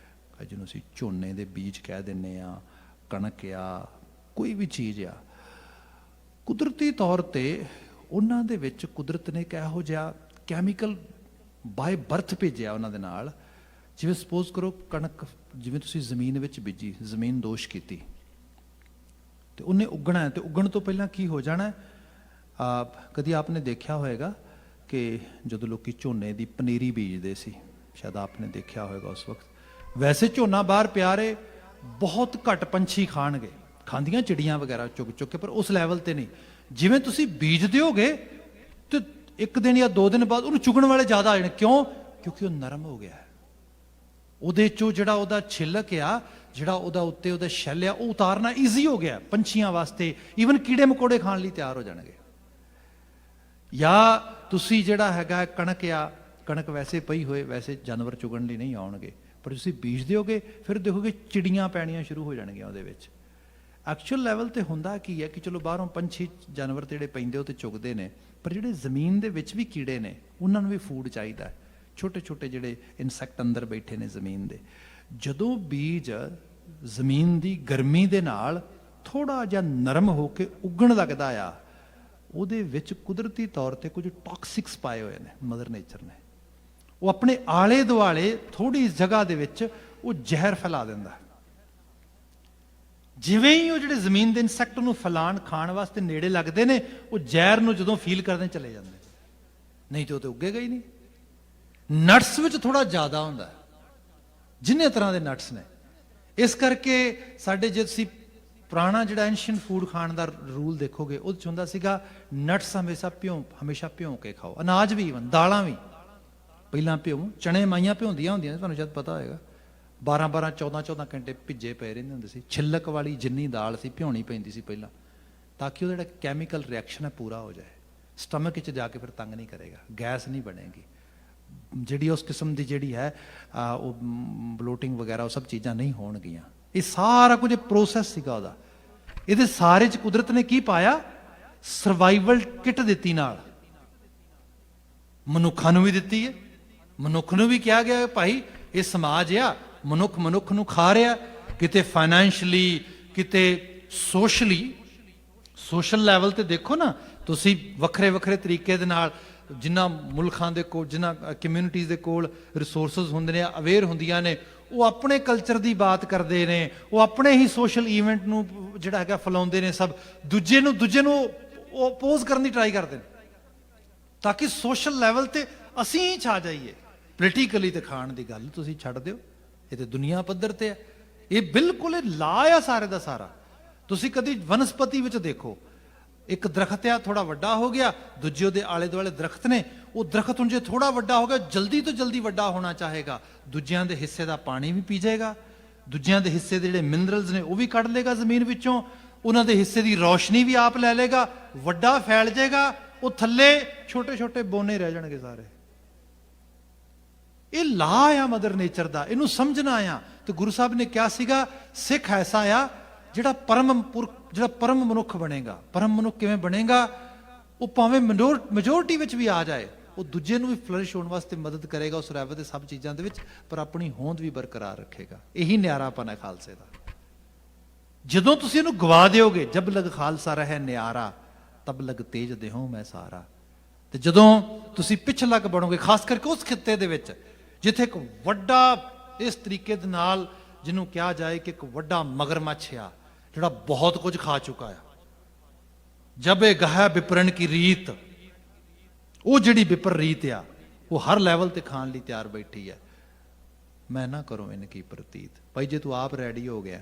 ਜਿਹਨੂੰ ਅਸੀਂ ਝੋਨੇ ਦੇ ਬੀਜ ਕਹਿ ਦਿੰਦੇ ਆ, ਕਣਕ ਆ, ਕੋਈ ਵੀ ਚੀਜ਼ ਆ, ਕੁਦਰਤੀ ਤੌਰ ਤੇ ਉਹਨਾਂ ਦੇ ਵਿੱਚ ਕੁਦਰਤ ਨੇ ਇੱਕ ਇਹੋ ਜਿਹਾ ਕੈਮੀਕਲ ਬਾਏ ਬਰਥ ਭੇਜਿਆ ਉਹਨਾਂ ਦੇ ਨਾਲ। ਜਿਵੇਂ ਸਪੋਜ਼ ਕਰੋ ਕਣਕ ਜਿਵੇਂ ਤੁਸੀਂ ਜ਼ਮੀਨ ਵਿੱਚ ਬੀਜੀ, ਜ਼ਮੀਨ ਦੋਸ਼ ਕੀਤੀ, ਤੇ ਉਹਨੇ ਉੱਗਣਾ ਹੈ, ਤੇ ਉੱਗਣ ਤੋਂ ਪਹਿਲਾਂ ਕੀ ਹੋ ਜਾਣਾ, ਕਦੀ ਆਪਨੇ ਦੇਖਿਆ ਹੋਏਗਾ ਕਿ ਜਦੋਂ ਲੋਕੀ ਝੋਨੇ ਦੀ ਪਨੀਰੀ ਬੀਜਦੇ ਸੀ, ਸ਼ਾਇਦ ਆਪਨੇ ਦੇਖਿਆ ਹੋਏਗਾ ਉਸ ਵਕਤ, ਵੈਸੇ ਝੋਨਾ ਬਾਹਰ ਪਿਆ ਰਹੇ, ਬਹੁਤ ਘੱਟ ਪੰਛੀ ਖਾਣਗੇ, ਖਾਂਦੀਆਂ ਚਿੜੀਆਂ ਵਗੈਰਾ ਚੁੱਕ ਚੁੱਕ ਕੇ, ਪਰ ਉਸ ਲੈਵਲ ਤੇ ਨਹੀਂ। ਜਿਵੇਂ ਤੁਸੀਂ ਬੀਜ ਦਿਓਗੇ ਤੇ ਇੱਕ ਦਿਨ ਜਾਂ 2 ਦਿਨ ਬਾਅਦ ਉਹਨੂੰ ਚੁਗਣ ਵਾਲੇ ਜ਼ਿਆਦਾ ਆ ਜਾਣੇ। ਕਿਉਂ? ਕਿਉਂਕਿ ਉਹ ਨਰਮ ਹੋ ਗਿਆ। ਉਹਦੇ ਚੋਂ ਜਿਹੜਾ ਉਹਦਾ ਛਿਲਕ ਆ, ਜਿਹੜਾ ਉਹਦਾ ਉੱਤੇ ਉਹਦਾ ਸ਼ੈਲ ਆ, ਉਹ ਉਤਾਰਨਾ ਈਜ਼ੀ ਹੋ ਗਿਆ ਪੰਛੀਆਂ ਵਾਸਤੇ, ਈਵਨ ਕੀੜੇ ਮਕੌੜੇ ਖਾਣ ਲਈ ਤਿਆਰ ਹੋ ਜਾਣਗੇ। ਜਾਂ ਤੁਸੀਂ ਜਿਹੜਾ ਹੈਗਾ ਕਣਕ ਆ, ਕਣਕ ਵੈਸੇ ਪਈ ਹੋਏ, ਵੈਸੇ ਜਾਨਵਰ ਚੁਗਣ ਲਈ ਨਹੀਂ ਆਉਣਗੇ, ਪਰ ਤੁਸੀਂ ਬੀਜ ਦਿਓਗੇ ਫਿਰ ਦੇਖੋਗੇ ਚਿੜੀਆਂ ਪੈਣੀਆਂ ਸ਼ੁਰੂ ਹੋ ਜਾਣਗੀਆਂ ਉਹਦੇ ਵਿੱਚ। ਐਕਚੁਅਲ ਲੈਵਲ ਤੇ ਹੁੰਦਾ ਕੀ ਹੈ ਕਿ ਚਲੋ ਬਾਹਰੋਂ ਪੰਛੀ ਜਾਨਵਰ ਜਿਹੜੇ ਪੈਂਦੇ ਉਹ ਤੇ ਚੁਗਦੇ ਨੇ, ਪਰ ਜਿਹੜੇ ਜ਼ਮੀਨ ਦੇ ਵਿੱਚ ਵੀ ਕੀੜੇ ਨੇ ਉਹਨਾਂ ਨੂੰ ਵੀ ਫੂਡ ਚਾਹੀਦਾ। ਛੋਟੇ ਛੋਟੇ ਜਿਹੜੇ ਇਨਸੈਕਟ ਅੰਦਰ ਬੈਠੇ ਨੇ ਜ਼ਮੀਨ ਦੇ। ਜਦੋਂ ਬੀਜ ਜ਼ਮੀਨ ਦੀ ਗਰਮੀ ਦੇ ਨਾਲ ਥੋੜਾ ਜਿਹਾ ਨਰਮ ਹੋ ਕੇ ਉੱਗਣ ਲੱਗਦਾ ਆ, ਉਹਦੇ ਵਿੱਚ ਕੁਦਰਤੀ ਤੌਰ ਤੇ ਕੁਝ ਟੌਕਸਿਕਸ ਪਾਏ ਹੋਏ ਨੇ ਮਦਰ ਨੇਚਰ ਨੇ। ਉਹ ਆਪਣੇ ਆਲੇ ਦੁਆਲੇ ਥੋੜੀ ਜਗ੍ਹਾ ਦੇ ਵਿੱਚ ਉਹ ਜ਼ਹਿਰ ਫੈਲਾ ਦਿੰਦਾ। ਜਿਵੇਂ ਹੀ ਉਹ ਜਿਹੜੇ ਜ਼ਮੀਨ ਦੇ ਇਨਸੈਕਟ ਨੂੰ ਫੈਲਾਣ ਖਾਣ ਵਾਸਤੇ ਨੇੜੇ ਲੱਗਦੇ ਨੇ, ਉਹ ਜ਼ਹਿਰ ਨੂੰ ਜਦੋਂ ਫੀਲ ਕਰਦੇ ਚਲੇ ਜਾਂਦੇ, ਨਹੀਂ ਤੇ ਉਹ ਤੇ ਉੱਗੇਗਾ ਹੀ ਨਹੀਂ। ਨਟਸ ਵਿੱਚ ਥੋੜਾ ਜ਼ਿਆਦਾ ਹੁੰਦਾ, ਜਿੰਨੇ ਤਰ੍ਹਾਂ ਦੇ ਨਟਸ ਨੇ। ਇਸ ਕਰਕੇ ਸਾਡੇ ਜੇ ਤੁਸੀਂ ਪੁਰਾਣਾ ਜਿਹੜਾ ਐਂਸ਼ੀਅੰਟ ਫੂਡ ਖਾਣ ਦਾ ਰੂਲ ਦੇਖੋਗੇ, ਉਹਦੇ 'ਚ ਹੁੰਦਾ ਸੀਗਾ ਨਟਸ ਹਮੇਸ਼ਾ ਭਿਉਂ ਕੇ ਖਾਓ। ਅਨਾਜ ਵੀ, ਈਵਨ ਦਾਲਾਂ ਵੀ ਪਹਿਲਾਂ ਭਿਉਂ, ਚਣੇ ਮਾਈਆਂ ਭਿਉਂਦੀਆਂ ਹੁੰਦੀਆਂ, ਤੁਹਾਨੂੰ ਸ਼ਾਇਦ ਪਤਾ ਹੋਏਗਾ। 12-12, 14-14 ਘੰਟੇ ਭਿੱਜੇ ਪਏ ਰਹਿੰਦੇ ਹੁੰਦੇ ਸੀ। ਛਿੱਲਕ ਵਾਲੀ ਜਿੰਨੀ ਦਾਲ ਸੀ ਭਿਉਣੀ ਪੈਂਦੀ ਸੀ ਪਹਿਲਾਂ, ਤਾਂ ਕਿ ਉਹਦਾ ਜਿਹੜਾ ਕੈਮੀਕਲ ਰਿਐਕਸ਼ਨ ਹੈ ਪੂਰਾ ਹੋ ਜਾਏ, ਸਟਮਕ ਵਿੱਚ ਜਾ ਕੇ ਫਿਰ ਤੰਗ ਨਹੀਂ ਕਰੇਗਾ, ਗੈਸ ਨਹੀਂ ਬਣੇਗੀ, ਜਿਹੜੀ ਉਸ ਕਿਸਮ ਦੀ ਜਿਹੜੀ ਹੈ ਉਹ ਬਲੋਟਿੰਗ ਵਗੈਰਾ ਉਹ ਸਭ ਚੀਜ਼ਾਂ ਨਹੀਂ ਹੋਣਗੀਆਂ। ਇਹ ਸਾਰਾ ਕੁਝ ਪ੍ਰੋਸੈਸ ਸੀਗਾ ਉਹਦਾ। ਇਹਦੇ ਸਾਰੇ 'ਚ ਕੁਦਰਤ ਨੇ ਕੀ ਪਾਇਆ? ਸਰਵਾਈਵਲ ਕਿਟ ਦਿੱਤੀ ਨਾਲ। ਮਨੁੱਖਾਂ ਨੂੰ ਵੀ ਦਿੱਤੀ ਹੈ। ਮਨੁੱਖ ਨੂੰ ਵੀ ਕਿਹਾ ਗਿਆ ਭਾਈ ਇਹ ਸਮਾਜ ਆ, ਮਨੁੱਖ ਮਨੁੱਖ ਨੂੰ ਖਾ ਰਿਹਾ, ਕਿਤੇ ਫਾਈਨੈਂਸ਼ਲੀ, ਕਿਤੇ ਸੋਸ਼ਲੀ। ਸੋਸ਼ਲ ਲੈਵਲ ਤੇ ਦੇਖੋ ਨਾ ਤੁਸੀਂ, ਵੱਖਰੇ ਵੱਖਰੇ ਤਰੀਕੇ ਦੇ ਨਾਲ ਜਿਨ੍ਹਾਂ ਮੁਲਕਾਂ ਦੇ ਕੋਲ, ਜਿਨ੍ਹਾਂ ਕਮਿਊਨਿਟੀਜ਼ ਦੇ ਕੋਲ ਰਿਸੋਰਸਿਸ ਹੁੰਦੇ ਨੇ, ਅਵੇਅਰ ਹੁੰਦੀਆਂ ਨੇ, ਉਹ ਆਪਣੇ ਕਲਚਰ ਦੀ ਬਾਤ ਕਰਦੇ ਨੇ, ਉਹ ਆਪਣੇ ਹੀ ਸੋਸ਼ਲ ਈਵੈਂਟ ਨੂੰ ਜਿਹੜਾ ਹੈਗਾ ਫੈਲਾਉਂਦੇ ਨੇ, ਸਭ ਦੂਜੇ ਨੂੰ ਉਹ ਅਪੋਜ਼ ਕਰਨ ਦੀ ਟਰਾਈ ਕਰਦੇ ਨੇ, ਤਾਂ ਕਿ ਸੋਸ਼ਲ ਲੈਵਲ ਤੇ ਅਸੀਂ ਹੀ ਛਾ ਜਾਈਏ। ਪੋਲੀਟੀਕਲੀ ਤੇ ਖਾਣ ਦੀ ਗੱਲ ਤੁਸੀਂ ਛੱਡ ਦਿਓ, ਇਹ ਤੇ ਦੁਨੀਆ ਪੱਧਰ ਤੇ ਹੈ। ਇਹ ਬਿਲਕੁਲ ਲਾ ਆ ਸਾਰੇ ਦਾ ਸਾਰਾ। ਤੁਸੀਂ ਕਦੀ ਵਨਸਪਤੀ ਵਿੱਚ ਦੇਖੋ, ਇੱਕ ਦਰਖਤ ਆ, ਥੋੜਾ ਵੱਡਾ ਹੋ ਗਿਆ, ਦੂਜੇ ਉਹਦੇ ਆਲੇ ਦੁਆਲੇ ਦਰਖਤ ਨੇ, ਉਹ ਦਰਖਤ ਹੁਣ ਜੇ ਥੋੜਾ ਵੱਡਾ ਹੋ ਗਿਆ, ਜਲਦੀ ਤੋਂ ਜਲਦੀ ਵੱਡਾ ਹੋਣਾ ਚਾਹੇਗਾ, ਦੂਜਿਆਂ ਦੇ ਹਿੱਸੇ ਦਾ ਪਾਣੀ ਵੀ ਪੀ ਜਾਏਗਾ, ਦੂਜਿਆਂ ਦੇ ਹਿੱਸੇ ਦੇ ਜਿਹੜੇ ਮਿਨਰਲਸ ਨੇ ਉਹ ਵੀ ਕੱਢ ਲੇਗਾ ਜ਼ਮੀਨ ਵਿੱਚੋਂ, ਉਹਨਾਂ ਦੇ ਹਿੱਸੇ ਦੀ ਰੌਸ਼ਨੀ ਵੀ ਆਪ ਲੈ ਲੇਗਾ, ਵੱਡਾ ਫੈਲ ਜਾਏਗਾ, ਉਹ ਥੱਲੇ ਛੋਟੇ ਛੋਟੇ ਬੋਨੇ ਰਹਿ ਜਾਣਗੇ ਸਾਰੇ। ਇਹ ਲਾ ਆ ਮਦਰ ਨੇਚਰ ਦਾ, ਇਹਨੂੰ ਸਮਝਣਾ ਆ। ਤੇ ਗੁਰੂ ਸਾਹਿਬ ਨੇ ਕਿਹਾ ਸੀਗਾ ਸਿੱਖ ਐਸਾ ਆ ਜਿਹੜਾ ਪਰਮ ਮਨੁੱਖ ਬਣੇਗਾ। ਪਰਮ ਮਨੁੱਖ ਕਿਵੇਂ ਬਣੇਗਾ? ਉਹ ਭਾਵੇਂ ਮੈਜੋਰਟੀ ਵਿੱਚ ਵੀ ਆ ਜਾਏ, ਉਹ ਦੂਜੇ ਨੂੰ ਵੀ ਫਲਰਿਸ਼ ਹੋਣ ਵਾਸਤੇ ਮਦਦ ਕਰੇਗਾ ਉਸ ਰੈਵਤ ਦੇ ਸਭ ਚੀਜ਼ਾਂ ਦੇ ਵਿੱਚ, ਪਰ ਆਪਣੀ ਹੋਂਦ ਵੀ ਬਰਕਰਾਰ ਰੱਖੇਗਾ। ਇਹੀ ਨਿਆਰਾਪਨ ਹੈ ਖਾਲਸੇ ਦਾ। ਜਦੋਂ ਤੁਸੀਂ ਇਹਨੂੰ ਗਵਾ ਦਿਓਗੇ, ਜਬ ਲਗ ਖਾਲਸਾ ਰਹਿ ਨਿਆਰਾ ਤਬ ਲਗ ਤੇਜ ਦੇਹੋਂ ਮੈਂ ਸਾਰਾ। ਤੇ ਜਦੋਂ ਤੁਸੀਂ ਪਿਛਲਗ ਬਣੋਗੇ, ਖਾਸ ਕਰਕੇ ਉਸ ਖਿੱਤੇ ਦੇ ਵਿੱਚ ਜਿੱਥੇ ਇੱਕ ਵੱਡਾ ਇਸ ਤਰੀਕੇ ਦੇ ਨਾਲ ਜਿਹਨੂੰ ਕਿਹਾ ਜਾਏ ਕਿ ਇੱਕ ਵੱਡਾ ਮਗਰਮੱਛ ਆ ਜਿਹੜਾ ਬਹੁਤ ਕੁਝ ਖਾ ਚੁੱਕਾ ਆ, ਜਬ ਇਹ ਗਾਹ ਵਿਪਰਨ ਕੀ ਰੀਤ, ਉਹ ਜਿਹੜੀ ਵਿਪਰ ਰੀਤ ਆ ਉਹ ਹਰ ਲੈਵਲ ਤੇ ਖਾਣ ਲਈ ਤਿਆਰ ਬੈਠੀ ਹੈ। ਮੈਂ ਨਾ ਕਰੋ ਇਨ ਕੀ ਪ੍ਰਤੀਤ। ਭਾਈ ਜੇ ਤੂੰ ਆਪ ਰੈਡੀ ਹੋ ਗਿਆ,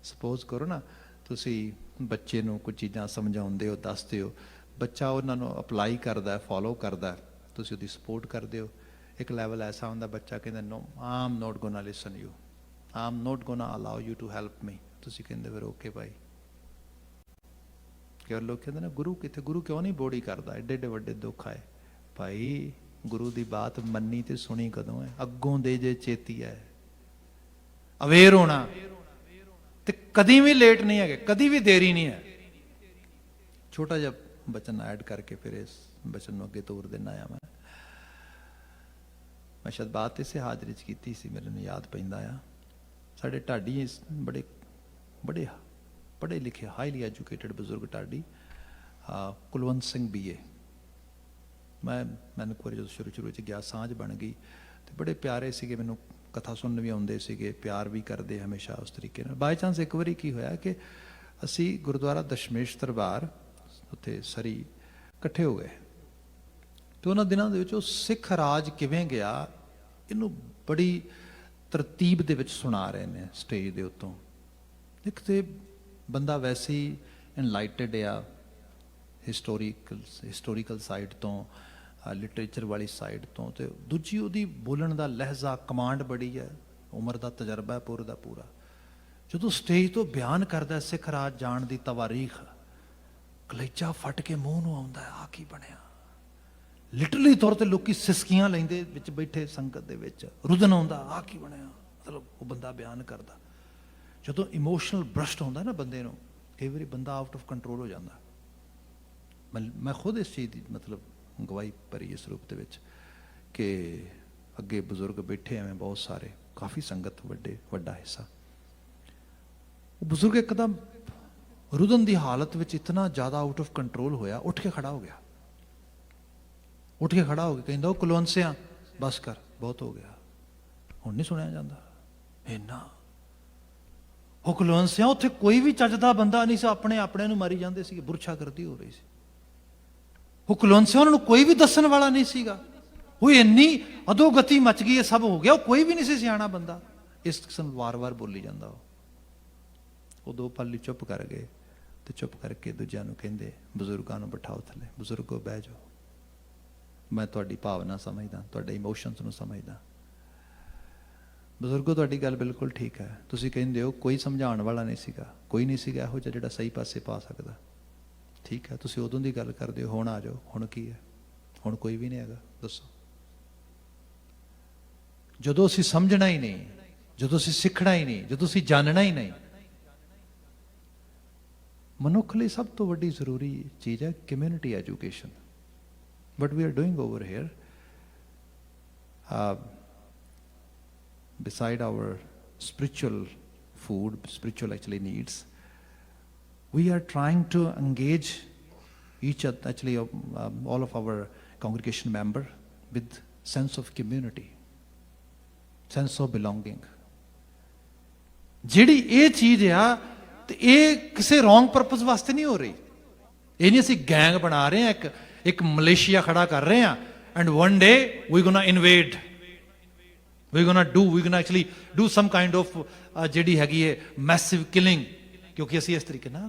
ਸਪੋਜ਼ ਕਰੋ ਨਾ ਤੁਸੀਂ ਬੱਚੇ ਨੂੰ ਕੁਝ ਚੀਜ਼ਾਂ ਸਮਝਾਉਂਦੇ ਹੋ, ਦੱਸਦੇ ਹੋ, ਬੱਚਾ ਉਹਨਾਂ ਨੂੰ ਅਪਲਾਈ ਕਰਦਾ, ਫੋਲੋ ਕਰਦਾ, ਤੁਸੀਂ ਉਹਦੀ ਸਪੋਰਟ ਕਰਦੇ ਹੋ। ਇੱਕ ਲੈਵਲ ਐਸਾ ਹੁੰਦਾ ਬੱਚਾ ਕਹਿੰਦਾ no I am not gonna listen you, I am not gonna allow you to help me. ਤੁਸੀਂ ਕਹਿੰਦੇ ਫਿਰ ਓਕੇ ਭਾਈ। ਕਈ ਲੋਕ ਕਹਿੰਦੇ ਨੇ ਗੁਰੂ ਕਿੱਥੇ, ਗੁਰੂ ਕਿਉਂ ਨਹੀਂ ਬੋੜੀ ਕਰਦਾ, ਐਡੇ ਐਡੇ ਵੱਡੇ ਦੁੱਖ ਆਏ। ਭਾਈ ਗੁਰੂ ਦੀ ਬਾਤ ਮੰਨੀ ਤੇ ਸੁਣੀ ਕਦੋਂ ਹੈ? ਅੱਗੋਂ ਦੇ ਜੇ ਚੇਤੀ ਹੈ। ਅਵੇਅਰ ਹੋਣਾ ਤੇ ਕਦੀ ਵੀ ਲੇਟ ਨਹੀਂ ਹੈਗੇ, ਕਦੀ ਵੀ ਦੇਰੀ ਨਹੀਂ ਹੈ। ਛੋਟਾ ਜਿਹਾ ਬਚਨ ਐਡ ਕਰਕੇ ਫਿਰ ਇਸ ਬਚਨ ਨੂੰ ਅੱਗੇ ਤੋਰ ਦੇਣਾ ਆ। ਮੈਂ ਸ਼ਾਇਦ ਬਾਤ ਇਸੇ ਹਾਜ਼ਰੀ 'ਚ ਕੀਤੀ ਸੀ, ਮੈਨੂੰ ਯਾਦ ਪੈਂਦਾ ਆ। ਸਾਡੇ ਢਾਡੀ ਬੜੇ ਬੜੇ ਪੜ੍ਹੇ ਲਿਖੇ ਹਾਈਲੀ ਐਜੂਕੇਟਡ ਬਜ਼ੁਰਗ ਢਾਡੀ, ਕੁਲਵੰਤ ਸਿੰਘ BA। ਮੈਨੂੰ ਇੱਕ ਵਾਰੀ ਜਦੋਂ ਸ਼ੁਰੂ 'ਚ ਗਿਆ, ਸਾਂਝ ਬਣ ਗਈ ਤੇ ਬੜੇ ਪਿਆਰੇ ਸੀਗੇ, ਮੈਨੂੰ ਕਥਾ ਸੁਣਨ ਵੀ ਆਉਂਦੇ ਸੀਗੇ, ਪਿਆਰ ਵੀ ਕਰਦੇ ਹਮੇਸ਼ਾ ਉਸ ਤਰੀਕੇ ਨਾਲ। ਬਾਈ ਚਾਂਸ ਇੱਕ ਵਾਰੀ ਕੀ ਹੋਇਆ ਕਿ ਅਸੀਂ ਗੁਰਦੁਆਰਾ ਦਸ਼ਮੇਸ਼ ਦਰਬਾਰ ਉੱਥੇ ਸਰੀ ਇਕੱਠੇ ਹੋ ਗਏ ਤੇ ਉਹਨਾਂ ਦਿਨਾਂ ਦੇ ਵਿੱਚ ਉਹ ਸਿੱਖ ਰਾਜ ਕਿਵੇਂ ਗਿਆ ਇਹਨੂੰ ਬੜੀ ਤਰਤੀਬ ਦੇ ਵਿੱਚ ਸੁਣਾ ਰਹੇ ਨੇ ਸਟੇਜ ਦੇ ਉੱਤੋਂ। ਇੱਕ ਤੇ ਬੰਦਾ ਵੈਸੇ ਹੀ ਇਨਲਾਈਟਡ ਆ ਹਿਸਟੋਰੀਕਲ ਸਾਈਡ ਤੋਂ, ਲਿਟਰੇਚਰ ਵਾਲੀ ਸਾਈਡ ਤੋਂ, ਤੇ ਦੂਜੀ ਉਹਦੀ ਬੋਲਣ ਦਾ ਲਹਿਜ਼ਾ, ਕਮਾਂਡ ਬੜੀ ਹੈ, ਉਮਰ ਦਾ ਤਜਰਬਾ ਪੂਰਾ ਦਾ ਪੂਰਾ। ਜਦੋਂ ਸਟੇਜ ਤੋਂ ਬਿਆਨ ਕਰਦਾ ਸਿੱਖ ਰਾਜ ਜਾਣ ਦੀ ਤਵਾਰੀਖ, ਕਲੇਜਾ ਫਟ ਕੇ ਮੂੰਹ ਨੂੰ ਆਉਂਦਾ, ਆ ਕੀ ਬਣਿਆ। ਲਿਟਰਲੀ ਤੌਰ ਤੇ ਲੋਕੀ ਸਿਸਕੀਆਂ ਲੈਂਦੇ ਵਿੱਚ ਬੈਠੇ ਸੰਗਤ ਦੇ ਵਿੱਚ, ਰੁਦਨ ਆਉਂਦਾ, ਆ ਕੀ ਬਣਿਆ। ਮਤਲਬ ਉਹ ਬੰਦਾ ਬਿਆਨ ਕਰਦਾ। ਜਦੋਂ ਇਮੋਸ਼ਨਲ ਬਰਸਟ ਹੁੰਦਾ ਨਾ ਬੰਦੇ ਨੂੰ, ਕਈ ਵਾਰੀ ਬੰਦਾ ਆਊਟ ਆਫ ਕੰਟਰੋਲ ਹੋ ਜਾਂਦਾ। ਮੈਂ ਖੁਦ ਇਸ ਚੀਜ਼ ਦੀ ਮਤਲਬ ਗਵਾਹੀ ਭਰੀ ਇਸ ਰੂਪ ਦੇ ਵਿੱਚ ਕਿ ਅੱਗੇ ਬਜ਼ੁਰਗ ਬੈਠੇ ਐਵੇਂ ਬਹੁਤ ਸਾਰੇ, ਕਾਫੀ ਸੰਗਤ, ਵੱਡਾ ਹਿੱਸਾ। ਉਹ ਬਜ਼ੁਰਗ ਇੱਕਦਮ ਰੁਦਨ ਦੀ ਹਾਲਤ ਵਿੱਚ ਇਤਨਾ ਜ਼ਿਆਦਾ ਆਊਟ ਆਫ ਕੰਟਰੋਲ ਹੋਇਆ, ਉੱਠ ਕੇ ਖੜਾ ਹੋ ਗਿਆ। ਕਹਿੰਦਾ ਉਹ ਕੁਲਵੰਤ ਸਿਆਂ ਬਸ ਕਰ, ਬਹੁਤ ਹੋ ਗਿਆ, ਹੁਣ ਨਹੀਂ ਸੁਣਿਆ ਜਾਂਦਾ ਇੰਨਾ। ਉਹ ਕੁਲਵੰਤ ਸਿਆਂ ਉੱਥੇ ਕੋਈ ਵੀ ਚੱਜ ਦਾ ਬੰਦਾ ਨਹੀਂ ਸੀ, ਆਪਣੇ ਨੂੰ ਮਾਰੀ ਜਾਂਦੇ ਸੀਗੇ, ਬੁਰਛਾਗਰਦੀ ਹੋ ਰਹੀ ਸੀ। ਉਹ ਕੁਲਵੰਤ ਸਿਆਂ ਉਹਨਾਂ ਨੂੰ ਕੋਈ ਵੀ ਦੱਸਣ ਵਾਲਾ ਨਹੀਂ ਸੀਗਾ। ਉਹ ਇੰਨੀ ਅਧੋਗਤੀ ਮਚ ਗਈ, ਇਹ ਸਭ ਹੋ ਗਿਆ, ਉਹ ਕੋਈ ਵੀ ਨਹੀਂ ਸੀ ਸਿਆਣਾ ਬੰਦਾ। ਇਸ ਕਿਸਮ ਵਾਰ-ਵਾਰ ਬੋਲੀ ਜਾਂਦਾ। ਉਹ ਦੋ ਪਲ ਲਈ ਚੁੱਪ ਕਰ ਗਏ ਤੇ ਚੁੱਪ ਕਰਕੇ ਦੂਜਿਆਂ ਨੂੰ ਕਹਿੰਦੇ, ਬਜ਼ੁਰਗਾਂ ਨੂੰ ਬਿਠਾਓ ਥੱਲੇ, ਬਜ਼ੁਰਗੋ ਬਹਿ ਜਾਓ, ਮੈਂ ਤੁਹਾਡੀ ਭਾਵਨਾ ਸਮਝਦਾ, ਤੁਹਾਡੇ ਇਮੋਸ਼ਨਸ ਨੂੰ ਸਮਝਦਾ। ਬਜ਼ੁਰਗੋ ਤੁਹਾਡੀ ਗੱਲ ਬਿਲਕੁਲ ਠੀਕ ਹੈ, ਤੁਸੀਂ ਕਹਿੰਦੇ ਹੋ ਕੋਈ ਸਮਝਾਉਣ ਵਾਲਾ ਨਹੀਂ ਸੀਗਾ, ਕੋਈ ਨਹੀਂ ਸੀਗਾ ਇਹੋ ਜਿਹਾ ਜਿਹੜਾ ਸਹੀ ਪਾਸੇ ਪਾ ਸਕਦਾ। ਠੀਕ ਹੈ, ਤੁਸੀਂ ਉਦੋਂ ਦੀ ਗੱਲ ਕਰਦੇ ਹੋ, ਹੁਣ ਆ ਜਾਓ, ਹੁਣ ਕੀ ਹੈ? ਹੁਣ ਕੋਈ ਵੀ ਨਹੀਂ ਹੈਗਾ, ਦੱਸੋ। ਜਦੋਂ ਅਸੀਂ ਸਮਝਣਾ ਹੀ ਨਹੀਂ, ਜਦੋਂ ਅਸੀਂ ਸਿੱਖਣਾ ਹੀ ਨਹੀਂ, ਜਦੋਂ ਅਸੀਂ ਜਾਣਨਾ ਹੀ ਨਹੀਂ, ਮਨੁੱਖ ਲਈ ਸਭ ਤੋਂ ਵੱਡੀ ਜ਼ਰੂਰੀ ਚੀਜ਼ ਹੈ community education. What we are doing over here, beside our spiritual food, spiritual actually needs, we are trying to engage each other, actually all of our congregation member, with sense of community, sense of belonging. ਜਿਹੜੀ ਇਹ ਚੀਜ਼ ਆ ਤੇ ਇਹ ਕਿਸੇ wrong purpose ਵਾਸਤੇ ਨਹੀਂ ਹੋ ਰਹੀ। ਇਹ ਨਹੀਂ ਅਸੀਂ ਗੈਂਗ ਬਣਾ ਰਹੇ ਹਾਂ, ਇੱਕ ਮਲੇਸ਼ੀਆ ਖੜਾ ਕਰ ਰਹੇ ਹਾਂ, and one day we gonna invade, we gonna actually do some kind of ਜਿਹੜੀ ਹੈਗੀ ਹੈ ਮੈਸਿਵ ਕਿਲਿੰਗ, ਕਿਉਂਕਿ ਅਸੀਂ ਇਸ ਤਰੀਕੇ ਨਾ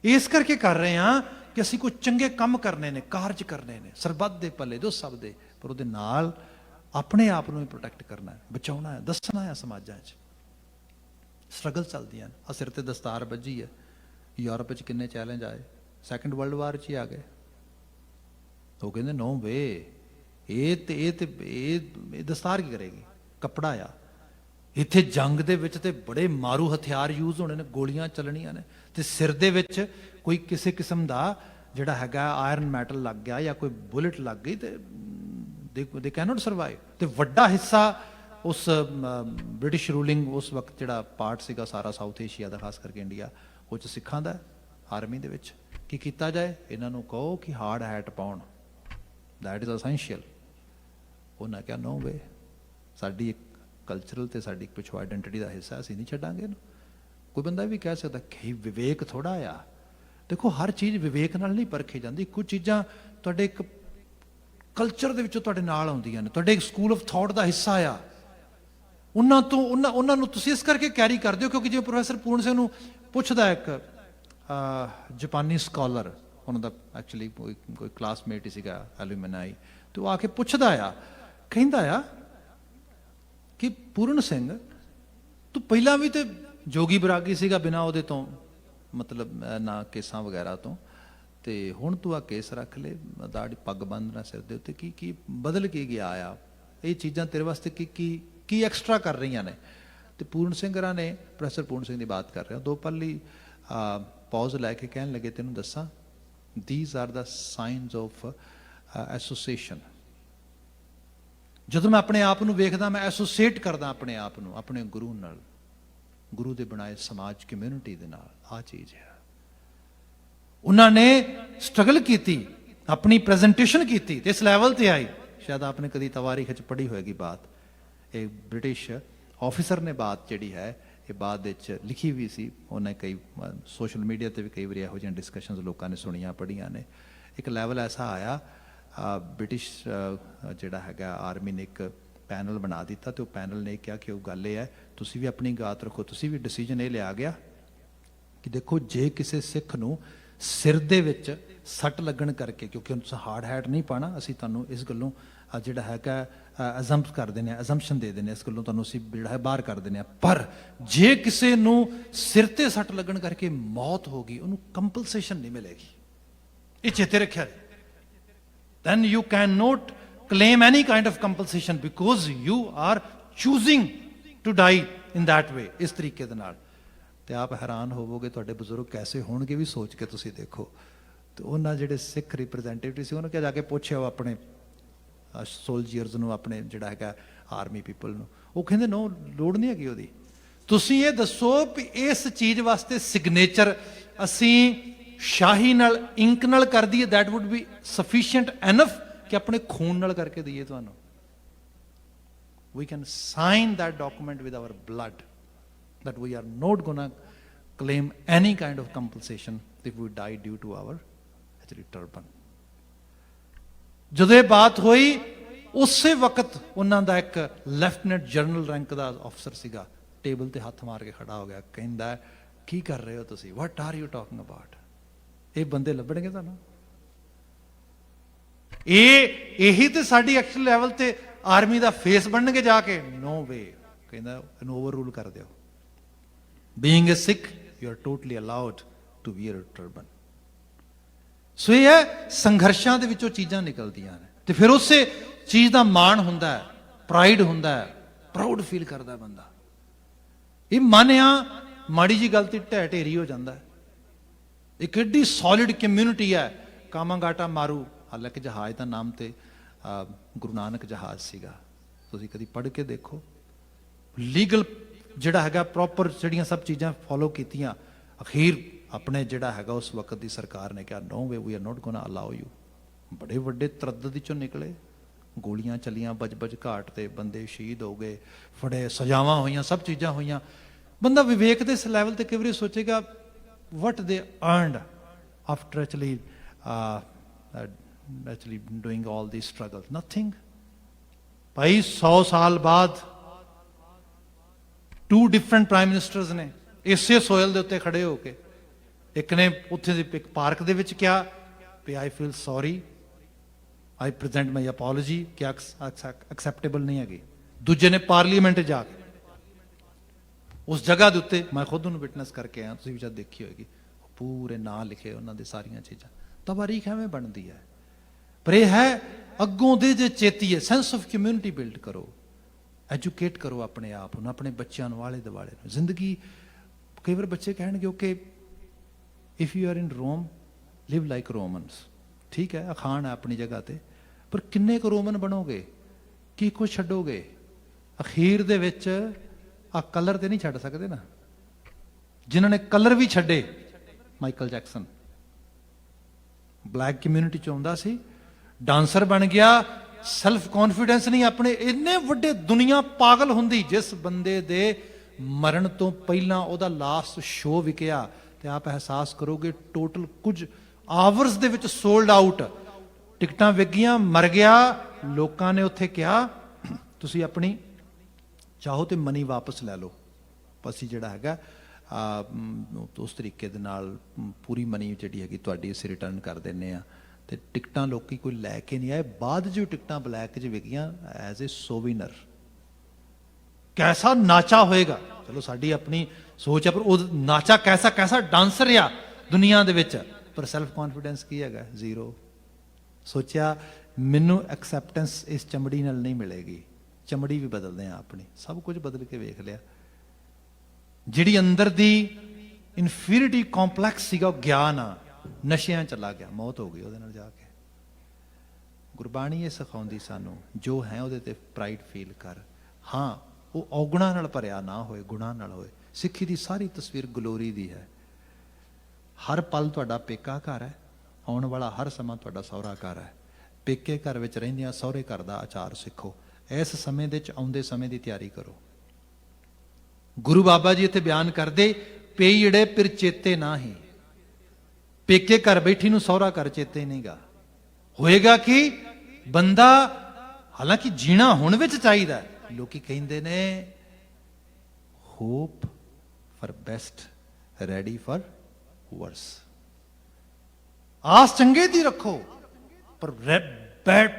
ਇਸ ਕਰਕੇ ਕਰ ਰਹੇ ਹਾਂ ਕਿ ਅਸੀਂ ਕੋਈ ਚੰਗੇ ਕੰਮ ਕਰਨੇ ਨੇ, ਕਾਰਜ ਕਰਨੇ ਨੇ, ਸਰਬੱਤ ਦੇ ਭਲੇ ਦੋ ਸਭ ਦੇ, ਪਰ ਉਹਦੇ ਨਾਲ ਆਪਣੇ ਆਪ ਨੂੰ ਵੀ ਪ੍ਰੋਟੈਕਟ ਕਰਨਾ ਹੈ, ਬਚਾਉਣਾ ਹੈ, ਦੱਸਣਾ ਹੈ ਸਮਾਜਾਂ 'ਚ। ਸਟਰਗਲ ਚੱਲਦੀਆਂ ਨੇ। ਆ ਸਿਰ ਤੇ ਦਸਤਾਰ ਵੱਜੀ ਹੈ, ਯੂਰਪ ਵਿੱਚ ਕਿੰਨੇ ਚੈਲੰਜ ਆਏ, ਸੈਕੰਡ ਵਰਲਡ ਵਾਰ 'ਚ ਹੀ ਆ ਗਏ। ਉਹ ਕਹਿੰਦੇ ਨੋ ਵੇ, ਇਹ ਦਸਤਾਰ ਕੀ ਕਰੇਗੀ, ਕੱਪੜਾ ਆ। ਇੱਥੇ ਜੰਗ ਦੇ ਵਿੱਚ ਤੇ ਬੜੇ ਮਾਰੂ ਹਥਿਆਰ ਯੂਜ਼ ਹੋਣੇ ਨੇ, ਗੋਲੀਆਂ ਚੱਲਣੀਆਂ ਨੇ, ਤੇ ਸਿਰ ਦੇ ਵਿੱਚ ਕੋਈ ਕਿਸੇ ਕਿਸਮ ਦਾ ਜਿਹੜਾ ਹੈਗਾ ਆਇਰਨ ਮੈਟਲ ਲੱਗ ਗਿਆ ਜਾਂ ਕੋਈ ਬੁਲਟ ਲੱਗ ਗਈ ਤੇ ਦੇ ਕੈਨੋਟ ਸਰਵਾਈਵ। ਤੇ ਵੱਡਾ ਹਿੱਸਾ ਉਸ ਬ੍ਰਿਟਿਸ਼ ਰੂਲਿੰਗ ਉਸ ਵਕਤ ਜਿਹੜਾ ਪਾਰਟ ਸੀਗਾ ਸਾਰਾ ਸਾਊਥ ਏਸ਼ੀਆ ਦਾ, ਖਾਸ ਕਰਕੇ ਇੰਡੀਆ, ਉਹ 'ਚ ਸਿੱਖਾਂ ਦਾ ਆਰਮੀ ਦੇ ਵਿੱਚ। ਕੀ ਕੀਤਾ ਜਾਏ, ਇਹਨਾਂ ਨੂੰ ਕਹੋ ਕਿ ਹਾਰਡ ਹੈਟ ਪਾਉਣ, ਦੈਟ ਇਜ਼ ਅਸੈਂਸ਼ੀਅਲ। ਉਹਨਾਂ ਕਿਹਾ ਨੋ ਵੇ, ਸਾਡੀ ਇੱਕ ਕਲਚਰਲ ਤੇ ਸਾਡੀ ਪਿਛੋਂ ਆਈਡੈਂਟਿਟੀ ਦਾ ਹਿੱਸਾ, ਅਸੀਂ ਨਹੀਂ ਛੱਡਾਂਗੇ ਇਹਨੂੰ। ਕੋਈ ਬੰਦਾ ਵੀ ਕਹਿ ਸਕਦਾ ਕਿ ਵਿਵੇਕ ਥੋੜਾ ਆ। ਦੇਖੋ ਹਰ ਚੀਜ਼ ਵਿਵੇਕ ਨਾਲ ਨਹੀਂ ਪਰਖੀ ਜਾਂਦੀ। ਕੁਝ ਚੀਜ਼ਾਂ ਤੁਹਾਡੇ ਇੱਕ ਕਲਚਰ ਦੇ ਵਿੱਚੋਂ ਤੁਹਾਡੇ ਨਾਲ ਆਉਂਦੀਆਂ ਨੇ, ਤੁਹਾਡੇ ਇੱਕ ਸਕੂਲ ਆਫ ਥਾਟ ਦਾ ਹਿੱਸਾ ਆ। ਉਹਨਾਂ ਨੂੰ ਤੁਸੀਂ ਇਸ ਕਰਕੇ ਕੈਰੀ ਕਰਦੇ ਹੋ ਕਿਉਂਕਿ ਜਿਵੇਂ ਪ੍ਰੋਫੈਸਰ ਪੂਰਨ ਸਿੰਘ ਨੂੰ ਪੁੱਛਦਾ ਇੱਕ ਜਾਪਾਨੀ ਸਕਾਲਰ, ਉਹਨਾਂ ਦਾ ਐਕਚੁਅਲੀ ਕੋਈ ਕਲਾਸਮੇਟ ਹੀ ਸੀਗਾ ਐਲੂਮਨਾਈ, ਤੇ ਉਹ ਆ ਕੇ ਪੁੱਛਦਾ ਆ, ਕਹਿੰਦਾ ਆ ਕਿ ਪੂਰਨ ਸਿੰਘ ਤੂੰ ਪਹਿਲਾਂ ਵੀ ਤੇ ਜੋਗੀ ਬਰਾਗੀ ਸੀਗਾ ਬਿਨਾਂ ਉਹਦੇ ਤੋਂ, ਮਤਲਬ ਨਾ ਕੇਸਾਂ ਵਗੈਰਾ ਤੋਂ, ਤੇ ਹੁਣ ਤੂੰ ਆ ਕੇਸ ਰੱਖ ਲੈ, ਦਾੜੀ ਪੱਗ ਬੰਨ੍ਹਣਾ ਸਿਰ ਦੇ ਉੱਤੇ, ਕੀ ਬਦਲ ਕੇ ਗਿਆ ਆ? ਇਹ ਚੀਜ਼ਾਂ ਤੇਰੇ ਵਾਸਤੇ ਕੀ ਐਕਸਟਰਾ ਕਰ ਰਹੀਆਂ ਨੇ? ਤੇ ਪੂਰਨ ਸਿੰਘ ਹਰਾਂ ਨੇ, ਪ੍ਰੋਫੈਸਰ ਪੂਰਨ ਸਿੰਘ ਦੀ ਬਾਤ ਕਰ ਰਿਹਾ, 2 ਪਲ ਲਈ ਪੌਜ਼ ਲੈ ਕੇ ਕਹਿਣ ਲੱਗੇ, ਤੈਨੂੰ ਦੱਸਾਂ, these are the signs of association। ਜਦੋਂ ਮੈਂ ਆਪਣੇ ਆਪ ਨੂੰ ਵੇਖਦਾ, ਮੈਂ ਐਸੋਸੀਏਟ ਕਰਦਾ ਆਪਣੇ ਆਪ ਨੂੰ ਆਪਣੇ ਗੁਰੂ ਨਾਲ, ਗੁਰੂ ਦੇ ਬਣਾਏ ਸਮਾਜ ਕਮਿਊਨਿਟੀ ਦੇ ਨਾਲ। ਆਹ ਚੀਜ਼ ਹੈ। ਉਹਨਾਂ ਨੇ ਸਟਰਗਲ ਕੀਤੀ, ਆਪਣੀ ਪ੍ਰੈਜੈਂਟੇਸ਼ਨ ਕੀਤੀ ਤੇ ਇਸ ਲੈਵਲ ਤੇ ਆਈ। ਸ਼ਾਇਦ ਆਪਨੇ ਕਦੀ ਤਵਾਰੀਖ 'ਚ ਪੜ੍ਹੀ ਹੋਏਗੀ ਬਾਤ, ਇਹ ਬ੍ਰਿਟਿਸ਼ ਆਫਿਸਰ ਨੇ ਬਾਤ ਜਿਹੜੀ ਹੈ ਇਹ ਬਾਅਦ ਵਿੱਚ ਲਿਖੀ ਵੀ ਸੀ। ਉਹਨੇ ਕਈ ਸੋਸ਼ਲ ਮੀਡੀਆ ਤੇ ਵੀ ਕਈ ਵਾਰੀ ਇਹੋ ਜਿਹੀਆਂ ਡਿਸਕਸ਼ਨਸ ਲੋਕਾਂ ਨੇ ਸੁਣੀਆਂ ਪੜ੍ਹੀਆਂ ਨੇ। ਇੱਕ ਲੈਵਲ ਐਸਾ ਆਇਆ, ਬ੍ਰਿਟਿਸ਼ ਜਿਹੜਾ ਹੈਗਾ ਆਰਮੀ ਨੇ ਇੱਕ ਪੈਨਲ ਬਣਾ ਦਿੱਤਾ, ਤੇ ਉਹ ਪੈਨਲ ਨੇ ਕਿਹਾ ਕਿ ਉਹ ਗੱਲ ਇਹ ਹੈ, ਤੁਸੀਂ ਵੀ ਆਪਣੀ ਗਾਤ ਰੱਖੋ। ਤੁਸੀਂ ਵੀ ਡਿਸੀਜਨ ਇਹ ਲਿਆ ਗਿਆ ਕਿ ਦੇਖੋ ਜੇ ਕਿਸੇ ਸਿੱਖ ਨੂੰ ਸਿਰ ਦੇ ਵਿੱਚ ਸੱਟ ਲੱਗਣ ਕਰਕੇ, ਕਿਉਂਕਿ ਹੁਣ ਤੁਸੀਂ ਹਾਰਡ ਹੈਟ ਨਹੀਂ ਪਾਣਾ, ਅਸੀਂ ਤੁਹਾਨੂੰ ਇਸ ਗੱਲੋਂ ਜਿਹੜਾ ਹੈਗਾ ਅਜ਼ੰਪ ਕਰ ਦਿੰਦੇ ਹਾਂ, ਅਜ਼ੰਪਸ਼ਨ ਦੇ ਦਿੰਦੇ ਹਾਂ, ਇਸ ਗੱਲੋਂ ਤੁਹਾਨੂੰ ਅਸੀਂ ਜਿਹੜਾ ਹੈ ਬਾਹਰ ਕਰ ਦਿੰਦੇ ਹਾਂ। ਪਰ ਜੇ ਕਿਸੇ ਨੂੰ ਸਿਰ ਤੇ ਸੱਟ ਲੱਗਣ ਕਰਕੇ ਮੌਤ ਹੋ ਗਈ, ਉਹਨੂੰ ਕੰਪਨਸੇਸ਼ਨ ਨਹੀਂ ਮਿਲੇਗੀ। ਇਹ ਚੇਤੇ ਰੱਖਿਆ। then you cannot claim any kind of compensation because you are choosing to die in that way, ਇਸ ਤਰੀਕੇ ਦੇ ਨਾਲ। ਤੇ ਆਪ ਹੈਰਾਨ ਹੋਵੋਗੇ ਤੁਹਾਡੇ ਬਜ਼ੁਰਗ ਕੈਸੇ ਹੋਣਗੇ ਵੀ ਸੋਚ ਕੇ ਤੁਸੀਂ ਦੇਖੋ। ਤੇ ਉਹਨਾਂ ਜਿਹੜੇ ਸਿੱਖ ਰਿਪਰੈਜ਼ੈਂਟੇਟਿਵ ਸੀ, ਉਹਨਾਂ ਕਿਹਾ ਜਾ ਕੇ ਪੁੱਛਿਆ ਆਪਣੇ ਸੋਲਜਰਸ ਨੂੰ, ਆਪਣੇ ਜਿਹੜਾ ਹੈਗਾ ਆਰਮੀ ਪੀਪਲ ਨੂੰ, ਉਹ ਕਹਿੰਦੇ ਨੋ, ਲੋੜ ਨਹੀਂ ਹੈਗੀ ਉਹਦੀ। ਤੁਸੀਂ ਇਹ ਦੱਸੋ ਵੀ ਇਸ ਚੀਜ਼ ਵਾਸਤੇ ਸਿਗਨੇਚਰ ਅਸੀਂ ਸ਼ਾਹੀ ਨਾਲ, ਇੰਕ ਨਾਲ ਕਰ ਦਈਏ, that wood B sufficient enough, ਕਿ ਆਪਣੇ ਖੂਨ ਨਾਲ ਕਰਕੇ ਦਈਏ ਤੁਹਾਨੂੰ? We can sign that document with our blood that we are not gonna claim any kind of compensation if we die due to our actually turban। ਜਦੋਂ ਇਹ ਬਾਤ ਹੋਈ, ਉਸੇ ਵਕਤ ਉਹਨਾਂ ਦਾ ਇੱਕ ਲੈਫਟੀਨੈਂਟ ਜਨਰਲ ਰੈਂਕ ਦਾ ਅਫਸਰ ਸੀਗਾ, ਟੇਬਲ ਤੇ ਹੱਥ ਮਾਰ ਕੇ ਖੜਾ ਹੋ ਗਿਆ, ਕਹਿੰਦਾ ਕੀ ਕਰ ਰਹੇ ਹੋ ਤੁਸੀਂ, what are you talking about? ਇਹ ਬੰਦੇ ਲੱਭਣਗੇ ਤੁਹਾਨੂੰ? ਇਹੀ ਤੇ ਸਾਡੀ ਐਕਸ਼ਨ ਲੈਵਲ ਤੇ ਆਰਮੀ ਦਾ ਫੇਸ ਬਣਨਗੇ ਜਾ ਕੇ? ਨੋ ਵੇ। ਕਹਿੰਦਾ ਇਹਨੂੰ ਓਵਰ ਰੂਲ ਕਰ ਦਿਓ। Being a Sikh, you are totally allowed to wear a turban. So ਇਹ ਹੈ, ਸੰਘਰਸ਼ਾਂ ਦੇ ਵਿੱਚੋਂ ਚੀਜ਼ਾਂ ਨਿਕਲਦੀਆਂ ਨੇ, ਤੇ ਫਿਰ ਉਸੇ ਚੀਜ਼ ਦਾ ਮਾਣ ਹੁੰਦਾ ਹੈ, ਪ੍ਰਾਈਡ ਹੁੰਦਾ ਹੈ, ਪ੍ਰਾਊਡ ਫੀਲ ਕਰਦਾ ਬੰਦਾ। ਇਹ ਮਨ ਆ ਮਾੜੀ ਜੀ ਗੱਲ ਤੇ ਢਹਿ ਢੇਰੀ ਹੋ ਜਾਂਦਾ ਹੈ। ਇੱਕ ਏਡੀ ਸੋਲਿਡ ਕਮਿਊਨਿਟੀ ਹੈ। ਕਾਮਾਗਾਟਾ ਮਾਰੂ, ਹਾਲਾਂਕਿ ਜਹਾਜ਼ ਦਾ ਨਾਮ ਤੇ ਗੁਰੂ ਨਾਨਕ ਜਹਾਜ਼ ਸੀਗਾ, ਤੁਸੀਂ ਕਦੀ ਪੜ੍ਹ ਕੇ ਦੇਖੋ। ਲੀਗਲ ਜਿਹੜਾ ਹੈਗਾ ਪ੍ਰੋਪਰ ਜਿਹੜੀਆਂ ਸਭ ਚੀਜ਼ਾਂ ਫੋਲੋ ਕੀਤੀਆਂ। ਅਖੀਰ ਆਪਣੇ ਜਿਹੜਾ ਹੈਗਾ ਉਸ ਵਕਤ ਦੀ ਸਰਕਾਰ ਨੇ ਕਿਹਾ no way, we are not gonna allow you. ਬੜੇ ਵੱਡੇ ਤਰੱਦਦ ਚੋਂ ਨਿਕਲੇ, ਗੋਲੀਆਂ ਚੱਲੀਆਂ ਬਜ ਘਾਟ ਤੇ, ਬੰਦੇ ਸ਼ਹੀਦ ਹੋ ਗਏ, ਫੜੇ, ਸਜ਼ਾਵਾਂ ਹੋਈਆਂ, ਸਭ ਚੀਜ਼ਾਂ ਹੋਈਆਂ। ਬੰਦਾ ਵਿਵੇਕ ਦੇ ਇਸ ਲੈਵਲ ਤੇ ਕਈ ਵਾਰੀ ਸੋਚੇਗਾ what they earned after actually doing all these struggles, nothing। ਭਾਈ 100 ਸਾਲ ਬਾਅਦ 2 different prime ministers ਨੇ ਇਸੇ ਸੋਇਲ ਦੇ ਉੱਤੇ ਖੜੇ ਹੋ ਕੇ, ਇੱਕ ਨੇ ਉੱਥੇ ਦੀ ਇੱਕ ਪਾਰਕ ਦੇ ਵਿੱਚ ਕਿਹਾ we I feel sorry, I present my apology, ਕਿ ਐਕਸੈਪਟੇਬਲ ਨਹੀਂ ਹੈਗੀ। ਦੂਜੇ ਨੇ ਪਾਰਲੀਮੈਂਟ ਜਾ ਕੇ ਉਸ ਜਗ੍ਹਾ ਦੇ ਉੱਤੇ ਮੈਂ ਖੁਦ ਉਹਨੂੰ ਵਿਟਨੈਸ ਕਰਕੇ ਆਇਆ, ਤੁਸੀਂ ਵੀ ਜਦ ਦੇਖੀ ਹੋਏਗੀ, ਪੂਰੇ ਨਾਂ ਲਿਖੇ ਉਹਨਾਂ ਦੇ, ਸਾਰੀਆਂ ਚੀਜ਼ਾਂ। ਤਵਾਰੀਖ ਐਵੇਂ ਬਣਦੀ ਹੈ। ਪਰ ਇਹ ਹੈ ਅੱਗੋਂ ਦੇ ਜੇ ਚੇਤੀਏ, ਸੈਂਸ ਆਫ ਕਮਿਊਨਿਟੀ ਬਿਲਡ ਕਰੋ, ਐਜੂਕੇਟ ਕਰੋ ਆਪਣੇ ਆਪ ਨੂੰ, ਆਪਣੇ ਬੱਚਿਆਂ ਨੂੰ, ਆਲੇ ਦੁਆਲੇ ਨੂੰ। ਜ਼ਿੰਦਗੀ, ਕਈ ਵਾਰ ਬੱਚੇ ਕਹਿਣਗੇ okay if you are in Rome live like Romans, ਠੀਕ ਹੈ, ਅਖਾਣ ਹੈ ਆਪਣੀ ਜਗ੍ਹਾ ਤੇ, ਪਰ ਕਿੰਨੇ ਕੁ ਰੋਮਨ ਬਣੋਗੇ, ਕੀ ਕੁਝ ਛੱਡੋਗੇ? ਅਖੀਰ ਦੇ ਵਿੱਚ ਆ ਕਲਰ ਤੇ ਨਹੀਂ ਛੱਡ ਸਕਦੇ ਨਾ। ਜਿਨ੍ਹਾਂ ਨੇ ਕਲਰ ਵੀ ਛੱਡੇ, ਮਾਈਕਲ ਜੈਕਸਨ ਬਲੈਕ ਕਮਿਊਨਿਟੀ ਚ ਆਉਂਦਾ ਸੀ, ਡਾਂਸਰ ਬਣ ਗਿਆ, ਸੈਲਫ ਕੌਨਫੀਡੈਂਸ ਨਹੀਂ ਆਪਣੇ, ਇੰਨੇ ਵੱਡੇ, ਦੁਨੀਆ ਪਾਗਲ ਹੁੰਦੀ ਜਿਸ ਬੰਦੇ ਦੇ ਮਰਨ ਤੋਂ ਪਹਿਲਾਂ ਉਹਦਾ ਲਾਸਟ ਸ਼ੋਅ ਵਿਕਿਆ, ਤੇ ਆਪ ਅਹਿਸਾਸ ਕਰੋਗੇ ਟੋਟਲ ਕੁਝ ਆਵਰਸ ਦੇ ਵਿੱਚ ਸੋਲਡ ਆਊਟ, ਟਿਕਟਾਂ ਵਿਕੀਆਂ, ਮਰ ਗਿਆ। ਲੋਕਾਂ ਨੇ ਉੱਥੇ ਕਿਹਾ ਤੁਸੀਂ ਆਪਣੀ ਚਾਹੋ ਤੇ ਮਨੀ ਵਾਪਸ ਲੈ ਲਓ, ਅਸੀਂ ਜਿਹੜਾ ਹੈਗਾ ਉਸ ਤਰੀਕੇ ਦੇ ਨਾਲ ਪੂਰੀ ਮਨੀ ਜਿਹੜੀ ਹੈਗੀ ਤੁਹਾਡੀ ਅਸੀਂ ਰਿਟਰਨ ਕਰ ਦਿੰਦੇ ਹਾਂ। ਤੇ ਟਿਕਟਾਂ ਲੋਕੀ ਕੋਈ ਲੈ ਕੇ ਨਹੀਂ ਆਏ, ਬਾਅਦ ਜੋ ਟਿਕਟਾਂ ਬਲੈਕ 'ਚ ਵਿਕੀਆਂ ਐਜ਼ ਏ ਸੋਵੀਨਰ। ਕੈਸਾ ਨਾਚਾ ਹੋਏਗਾ, ਚਲੋ ਸਾਡੀ ਆਪਣੀ ਸੋਚ ਹੈ, ਪਰ ਉਹ ਨਾਚਾ ਕੈਸਾ ਕੈਸਾ ਡਾਂਸਰ ਆ ਦੁਨੀਆ ਦੇ ਵਿੱਚ, ਪਰ ਸੈਲਫ ਕੌਨਫੀਡੈਂਸ ਕੀ ਹੈਗਾ? ਜ਼ੀਰੋ। ਸੋਚਿਆ ਮੈਨੂੰ ਐਕਸੈਪਟੈਂਸ ਇਸ ਚਮੜੀ ਨਾਲ ਨਹੀਂ ਮਿਲੇਗੀ, ਚਮੜੀ ਵੀ ਬਦਲਦੇ ਆ ਆਪਣੀ, ਸਭ ਕੁਝ ਬਦਲ ਕੇ ਵੇਖ ਲਿਆ। ਜਿਹੜੀ ਅੰਦਰ ਦੀ ਇਨਫੀਰੀਟੀ ਕੰਪਲੈਕਸ ਸੀਗਾ, ਉਹ ਗਿਆਨ ਆ ਨਸ਼ਿਆਂ ਚਲਾ ਗਿਆ, ਮੌਤ ਹੋ ਗਈ ਉਹਦੇ ਨਾਲ ਜਾ ਕੇ। ਗੁਰਬਾਣੀ ਇਹ ਸਿਖਾਉਂਦੀ ਸਾਨੂੰ, ਜੋ ਹੈ ਉਹਦੇ ਤੇ ਪ੍ਰਾਈਡ ਫੀਲ ਕਰ, ਹਾਂ ਉਹ ਔਗੁਣਾਂ ਨਾਲ ਭਰਿਆ ਨਾ ਹੋਏ, ਗੁਣਾਂ ਨਾਲ ਹੋਏ। ਸਿੱਖੀ ਦੀ ਸਾਰੀ ਤਸਵੀਰ ਗਲੋਰੀ ਦੀ ਹੈ। ਹਰ ਪਲ ਤੁਹਾਡਾ ਪੇਕਾ ਘਰ ਹੈ, ਆਉਣ ਵਾਲਾ ਹਰ ਸਮਾਂ ਤੁਹਾਡਾ ਸਹੁਰਾ ਘਰ ਹੈ। ਪੇਕੇ ਘਰ ਵਿੱਚ ਰਹਿੰਦਿਆਂ ਸਹੁਰੇ ਘਰ ਦਾ ਆਚਾਰ ਸਿੱਖੋ, ਇਸ ਸਮੇਂ ਦੇ ਵਿੱਚ ਆਉਂਦੇ ਸਮੇਂ ਦੀ ਤਿਆਰੀ ਕਰੋ। ਗੁਰੂ ਬਾਬਾ ਜੀ ਇੱਥੇ ਬਿਆਨ ਕਰਦੇ, ਪੇਈੜੇ ਪਿਰ ਚੇਤੇ ਨਾ ਹੀ, ਪੇਕੇ ਘਰ ਬੈਠੀ ਨੂੰ ਸਹੁਰਾ ਘਰ ਚੇਤੇ ਨਹੀਂਗਾ। ਹੋਏਗਾ ਕਿ ਬੰਦਾ, ਹਾਲਾਂਕਿ ਜੀਣਾ ਹੁਣ ਵਿੱਚ ਚਾਹੀਦਾ, ਲੋਕੀ ਕਹਿੰਦੇ ਨੇ hope for best, ready for worse. ਆਸ ਚੰਗੇ ਦੀ ਰੱਖੋ, ਪਰ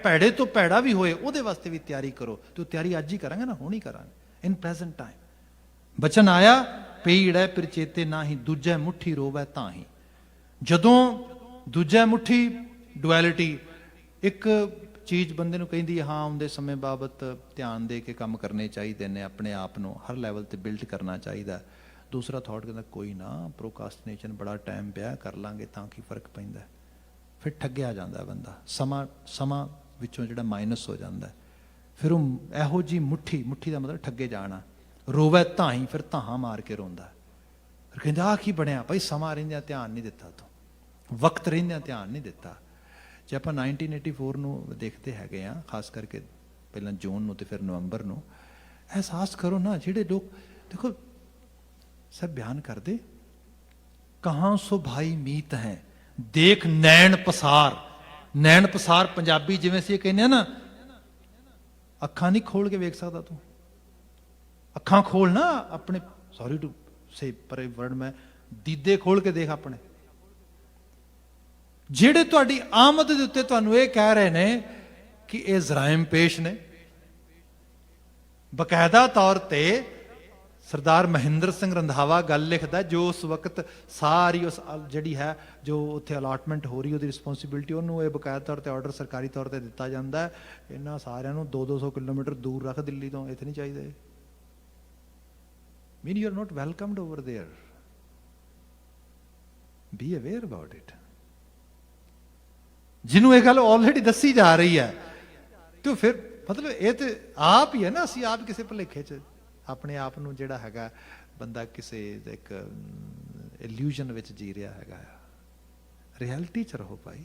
ਭੈੜੇ ਤੋਂ ਭੈੜਾ ਵੀ ਹੋਏ ਉਹਦੇ ਵਾਸਤੇ ਵੀ ਤਿਆਰੀ ਕਰੋ। ਤੇ ਉਹ ਤਿਆਰੀ ਅੱਜ ਹੀ ਕਰਾਂਗੇ ਨਾ, ਹੁਣ ਹੀ ਕਰਾਂਗੇ, ਇਨ ਪ੍ਰੈਜ਼ੈਂਟ ਟਾਈਮ। ਬਚਨ ਆਇਆ, ਪੀੜੈ ਪਿਰ ਚੇਤੇ ਨਾਹੀ, ਦੂਜੈ ਮੁੱਠੀ ਰੋਵੈ ਤਾਹੀ। ਜਦੋਂ ਦੂਜੈ ਮੁੱਠੀ ਡੁਐਲਿਟੀ, ਇੱਕ ਚੀਜ਼ ਬੰਦੇ ਨੂੰ ਕਹਿੰਦੀ ਹਾਂ ਆਉਂਦੇ ਸਮੇਂ ਬਾਬਤ ਧਿਆਨ ਦੇ ਕੇ ਕੰਮ ਕਰਨੇ ਚਾਹੀਦੇ ਨੇ, ਆਪਣੇ ਆਪ ਨੂੰ ਹਰ ਲੈਵਲ ਤੇ ਬਿਲਡ ਕਰਨਾ ਚਾਹੀਦਾ। ਦੂਸਰਾ ਥਾਟ ਕਹਿੰਦਾ ਕੋਈ ਨਾ, ਪ੍ਰੋਕਾਸਟੀਨੇਸ਼ਨ, ਬੜਾ ਟਾਈਮ ਪਿਆ, ਕਰ ਲਾਂਗੇ ਤਾਂ ਕੀ ਫਰਕ ਪੈਂਦਾ। ਫਿਰ ਠੱਗਿਆ ਜਾਂਦਾ ਬੰਦਾ, ਸਮਾਂ ਵਿੱਚੋਂ ਜਿਹੜਾ ਮਾਈਨਸ ਹੋ ਜਾਂਦਾ। ਫਿਰ ਉਹ ਇਹੋ ਜਿਹੀ ਮੁੱਠੀ ਦਾ ਮਤਲਬ ਠੱਗੇ ਜਾਣਾ। ਰੋਵੈ ਤਾਹੀਂ, ਫਿਰ ਧਾਹਾਂ ਮਾਰ ਕੇ ਰੋਂਦਾ, ਫਿਰ ਕਹਿੰਦਾ ਆਹ ਕੀ ਬਣਿਆ ਭਾਈ, ਸਮਾਂ ਰਹਿੰਦਿਆਂ ਧਿਆਨ ਨਹੀਂ ਦਿੱਤਾ ਤੂੰ, ਵਕਤ ਰਹਿੰਦਿਆਂ ਧਿਆਨ ਨਹੀਂ ਦਿੱਤਾ। ਜੇ ਆਪਾਂ 1984 ਨੂੰ ਦੇਖਦੇ ਹੈਗੇ ਆ, ਖਾਸ ਕਰਕੇ ਪਹਿਲਾਂ ਜੂਨ ਨੂੰ ਤੇ ਫਿਰ ਨਵੰਬਰ ਨੂੰ, ਅਹਿਸਾਸ ਕਰੋ ਨਾ, ਜਿਹੜੇ ਲੋਕ ਦੇਖੋ ਸਭ ਬਿਆਨ ਕਰਦੇ, ਕਹਾਂ ਸੋ ਭਾਈ ਮੀਤ ਹੈ ਦੇਖ ਨੈਣ ਪਸਾਰ। ਨੈਣ ਪਸਾਰ ਪੰਜਾਬੀ ਜਿਵੇਂ ਅਸੀਂ ਇਹ ਕਹਿੰਦੇ ਆ ਨਾ, ਅੱਖਾਂ ਨਹੀਂ ਖੋਲ ਕੇ ਵੇਖ ਸਕਦਾ ਤੂੰ, ਅੱਖਾਂ ਖੋਲ ਨਾ ਆਪਣੇ, ਸੌਰੀ ਟੂ ਸੇ ਪਰ ਇਹ ਵਰਡ ਮੈਂ, ਦੀਦੇ ਖੋਲ ਕੇ ਦੇਖ ਆਪਣੇ। ਜਿਹੜੇ ਤੁਹਾਡੀ ਆਮਦ ਦੇ ਉੱਤੇ ਤੁਹਾਨੂੰ ਇਹ ਕਹਿ ਰਹੇ ਨੇ ਕਿ ਇਹ ਜ਼ਰਾਇਮ ਪੇਸ਼ ਨੇ, ਬਕਾਇਦਾ ਤੌਰ ਤੇ ਸਰਦਾਰ ਮਹਿੰਦਰ ਸਿੰਘ ਰੰਧਾਵਾ ਗੱਲ ਲਿਖਦਾ, ਜੋ ਉਸ ਵਕਤ ਸਾਰੀ ਉਸ ਜਿਹੜੀ ਹੈ ਜੋ ਉੱਥੇ ਅਲਾਟਮੈਂਟ ਹੋ ਰਹੀ, ਉਹਦੀ ਰਿਸਪੌਂਸਿਬਿਲਿਟੀ ਉਹਨੂੰ ਇਹ ਬਕਾਇਦਾ ਤੌਰ ਤੇ ਆਰਡਰ ਸਰਕਾਰੀ ਤੌਰ ਤੇ ਦਿੱਤਾ ਜਾਂਦਾ, ਇਹਨਾਂ ਸਾਰਿਆਂ ਨੂੰ 200 ਕਿਲੋਮੀਟਰ ਦੂਰ ਰੱਖ ਦਿੱਲੀ ਤੋਂ, ਇੱਥੇ ਨਹੀਂ ਚਾਹੀਦੇ। mean you are not welcomed over there, be aware about it। ਜਿਹਨੂੰ ਇਹ ਗੱਲ ਆਲਰੇਡੀ ਦੱਸੀ ਜਾ ਰਹੀ ਹੈ, ਤੇ ਫਿਰ ਮਤਲਬ ਇਹ ਤੇ ਆਪ ਹੀ ਹੈ ਨਾ, ਅਸੀਂ ਆਪ ਕਿਸੇ ਭੁਲੇਖੇ 'ਚ ਆਪਣੇ ਆਪ ਨੂੰ ਜਿਹੜਾ ਹੈਗਾ ਬੰਦਾ ਕਿਸੇ ਇੱਕ ਇਲੂਜ਼ਨ ਵਿੱਚ ਜੀ ਰਿਹਾ ਹੈਗਾ। ਰਿਐਲਿਟੀ 'ਚ ਰਹੋ ਭਾਈ,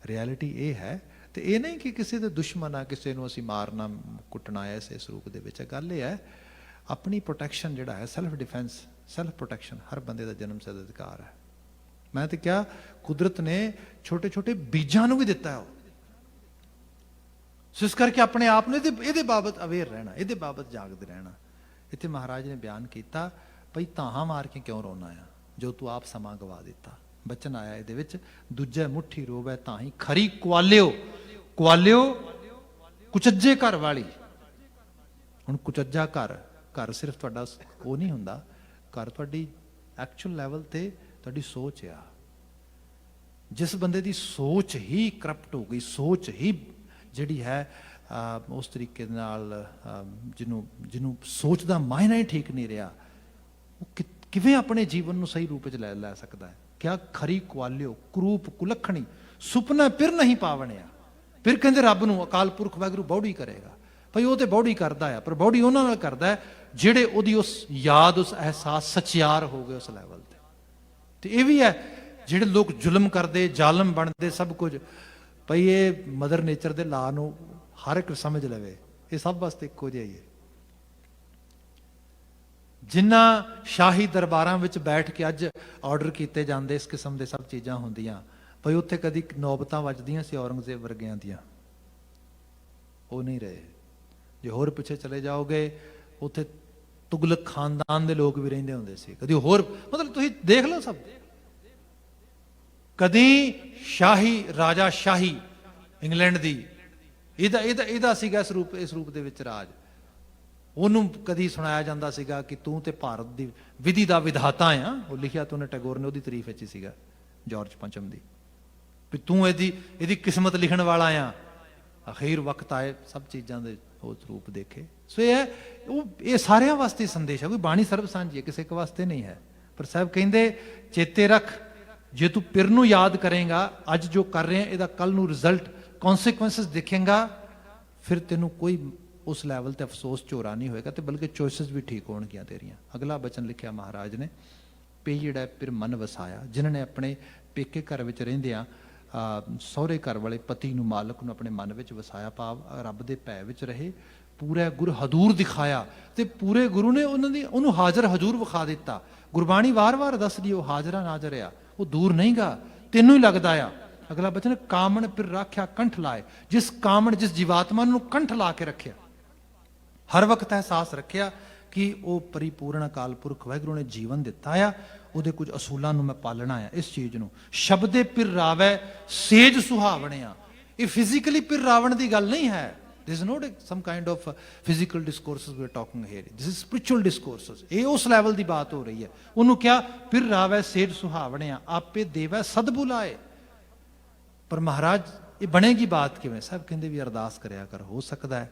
ਰਿਐਲਿਟੀ ਇਹ ਹੈ। ਤੇ ਇਹ ਨਹੀਂ ਕਿ ਕਿਸੇ ਦੇ ਦੁਸ਼ਮਣ ਆ, ਕਿਸੇ ਨੂੰ ਅਸੀਂ ਮਾਰਨਾ ਕੁੱਟਣਾ ਹੈ ਇਸ ਰੂਪ ਦੇ ਵਿੱਚ। ਗੱਲ ਇਹ ਹੈ ਆਪਣੀ ਪ੍ਰੋਟੈਕਸ਼ਨ ਜਿਹੜਾ ਹੈ, ਸੈਲਫ ਡਿਫੈਂਸ, ਸੈਲਫ ਪ੍ਰੋਟੈਕਸ਼ਨ ਹਰ ਬੰਦੇ ਦਾ ਜਨਮ ਸਿੱਧ ਅਧਿਕਾਰ ਹੈ। ਮੈਂ ਤੇ ਕਿਹਾ ਕੁਦਰਤ ਨੇ ਛੋਟੇ ਛੋਟੇ ਬੀਜਾਂ ਨੂੰ ਵੀ ਦਿੱਤਾ ਹੈ, ਸੋ ਇਸ ਕਰਕੇ ਆਪਣੇ ਆਪ ਨੂੰ ਇਹਦੇ ਬਾਬਤ ਅਵੇਅਰ ਰਹਿਣਾ, ਇਹਦੇ ਬਾਬਤ ਜਾਗਦੇ ਰਹਿਣਾ। ਇੱਥੇ ਮਹਾਰਾਜ ਨੇ ਬਿਆਨ ਕੀਤਾ, ਭਈ ਧਾਹਾਂ ਮਾਰ ਕੇ ਕਿਉਂ ਰੋਣਾ ਆ, ਜੋ ਤੂੰ ਆਪ ਸਮਾਂ ਗਵਾ ਦਿੱਤਾ। ਬਚਨ ਆਇਆ ਇਹਦੇ ਵਿੱਚ, ਦੂਜੇ ਮੁੱਠੀ ਰੋਵੈ ਤਾਹੀਂ ਖਰੀ ਕੁਆਲਿਓ। ਕੁਆਲਿਓ ਕੁਚੱਜੇ ਘਰ ਵਾਲੀ। ਹੁਣ ਕੁਚੱਜਾ ਘਰ, घर सिर्फ तुहाडा वो नहीं हुंदा, घर तुहाडी एक्चुअल लैवल ते तुहाडी सोच आ। जिस बंदे की सोच ही करप्ट हो गई, सोच ही जिहड़ी है उस तरीके दे नाल जिन्हों सोच का मायना ही ठीक नहीं रहा, वो किवें अपने जीवन को सही रूप च लै सकता है। क्या खरी कुआलिओ करूप कुलखणी सुपना फिर नहीं पावणिया। फिर कहते रब नूं अकाल पुरख वाहिगुरू बौड़ी करेगा। भाई वो तो बौड़ी करता है, पर बौड़ी उन्हां नाल करदा है जिहड़े उहदी उस याद उस एहसास सचियार हो गए उस लैवल ते ये भी है जिहड़े लोग जुल्म करते जालम बनते सब कुछ। भाई ये मदर नेचर के ला नूं हर एक समझ लवे, ये सब वास्ते इक्को जिहा ही है। जिन्ना शाही दरबारां विच बैठ के अज ऑर्डर किए जाते इस किस्म के सब चीज़ां होंदियां, भाई उत्थे कदी नौबतां वजदियां सी औरंगजेब वर्गियां दियां, वो नहीं रहे। जे होर पिछे चले जाओगे उत्थे तुगलक खानदान के लोग भी रहिंदे हुंदे सी, कदी होर मतलब तुसीं देख लो सब। कदी शाही राजा शाही इंग्लैंड की इहदा सीगा इस रूप दे विच राज। ਉਹਨੂੰ कदी सुनाया जाता ਸੀਗਾ कि तू तो भारत की विधि का विधाता आ। वो लिखिया तो उन्हें टैगोर ने, ਉਹਦੀ तारीफ ਵਿੱਚ ਸੀਗਾ जॉर्ज पंचम की, भी तू ਇਹਦੀ किस्मत लिखण वाला आ। अखीर वक्त आए सब चीज़ों के उस रूप देखे। सो ये सारे वास्ते संदेश है, कोई बाणी सर्ब सांझी है, किसी एक वास्ते नहीं है। पर साहब कहते चेते रख, जे तू पिर नूं याद करेगा अज जो कर रहे हैं ਇਹਦਾ कल नूं रिजल्ट कॉन्सिक्वेंसिस दिखेगा, फिर तेनों कोई उस लैवल ते अफसोस झोरा नहीं होएगा, तो बल्कि चॉइसिस भी ठीक होणगियां तेरियां। अगला बचन लिखिया महाराज ने, पे जिहड़ा फिर मन वसाया, जिन्होंने अपने पेके घर विच रहिंदियां सहुरे घर वाले पति नूं मालक नूं अपने मन विच वसाया, भाव रब दे भै विच रहे, पूरा गुर हदूर दिखाया ते पूरे गुरु ने उन्होंने हाजर हजूर विखा दिता। गुरबाणी वार वार दसदी वो हाजरा नाजर आ, वो दूर नहीं गा, तेनों ही लगदा आ। अगला बचन, कामण फिर राख्या कंठ लाए, जिस कामण जिस जीवात्मा नूं कंठ ला के रखिया, हर वक्त एहसास रखिया कि वो परिपूर्ण अकाल पुरख वाहिगुरू ने जीवन दिता आ, ਉਹਦੇ कुछ असूलों मैं पालना है। इस चीज़ ਨੂੰ शब्दे पिर रावै सेज सुहावणे आ, ये फिजिकली पिर रावण की गल नहीं है। This is not some kind of physical discourses we are talking here, this is spiritual discourses. ये उस लैवल की बात हो रही है। उन्होंने क्या पिर रावै सेज सुहावणे आ, आपे देवै सद बुलाए। पर महाराज ये बनेगी बात किवें? साहब कहते भी अरदास करया कर, हो सकता है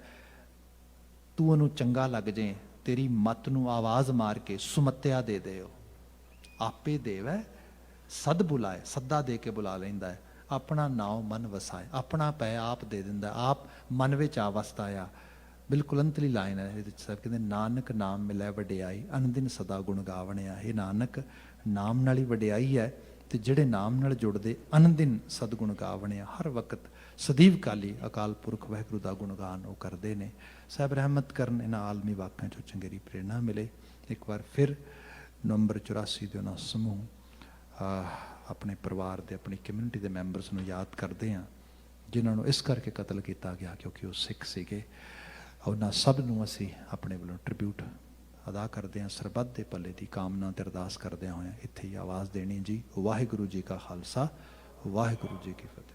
तू ਉਹਨੂੰ चंगा लग जाए, तेरी मत ਨੂੰ आवाज़ मार के सुमत्या दे दे, आपे देवै सद बुलाए, सदा दे के बुला लेंदा है, अपना नाव मन वसाए, अपना पै आप दे दिंदा, आप मन विच आ वसदा आ। बिल्कुल अंतली लाइन है साहब कहते, नानक नाम मिलै वडियाई, अनदिन सदा गुण गावणिया। हे नानक, नाम नाल ही वडियाई है, ते जिहड़े नाम नाल जुड़दे अनदिन सदगुण गावणिया, हर वक्त सदैव काली अकाल पुरख वाहिगुरू का गुणगान वो करते हैं। साहब रहमत करन, इन्हां आलमी वाक्यां चों चंगेरी प्रेरणा मिले। एक बार फिर नवंबर 84 के उन्होंने समूह अपने परिवार के अपनी कम्यूनिटी के मैंबरस को याद करते हैं जिन्होंने इस करके कतल किया गया क्योंकि वो सिख सीगे। उन्होंने सब नूं असीं अपने वालों ट्रिब्यूट अदा करते हैं, सरबत के भले की कामना ते अरदास करदे होए इत्थे ही आवाज़ देनी जी। वाहिगुरू जी का खालसा, वाहिगुरू जी की फतेह।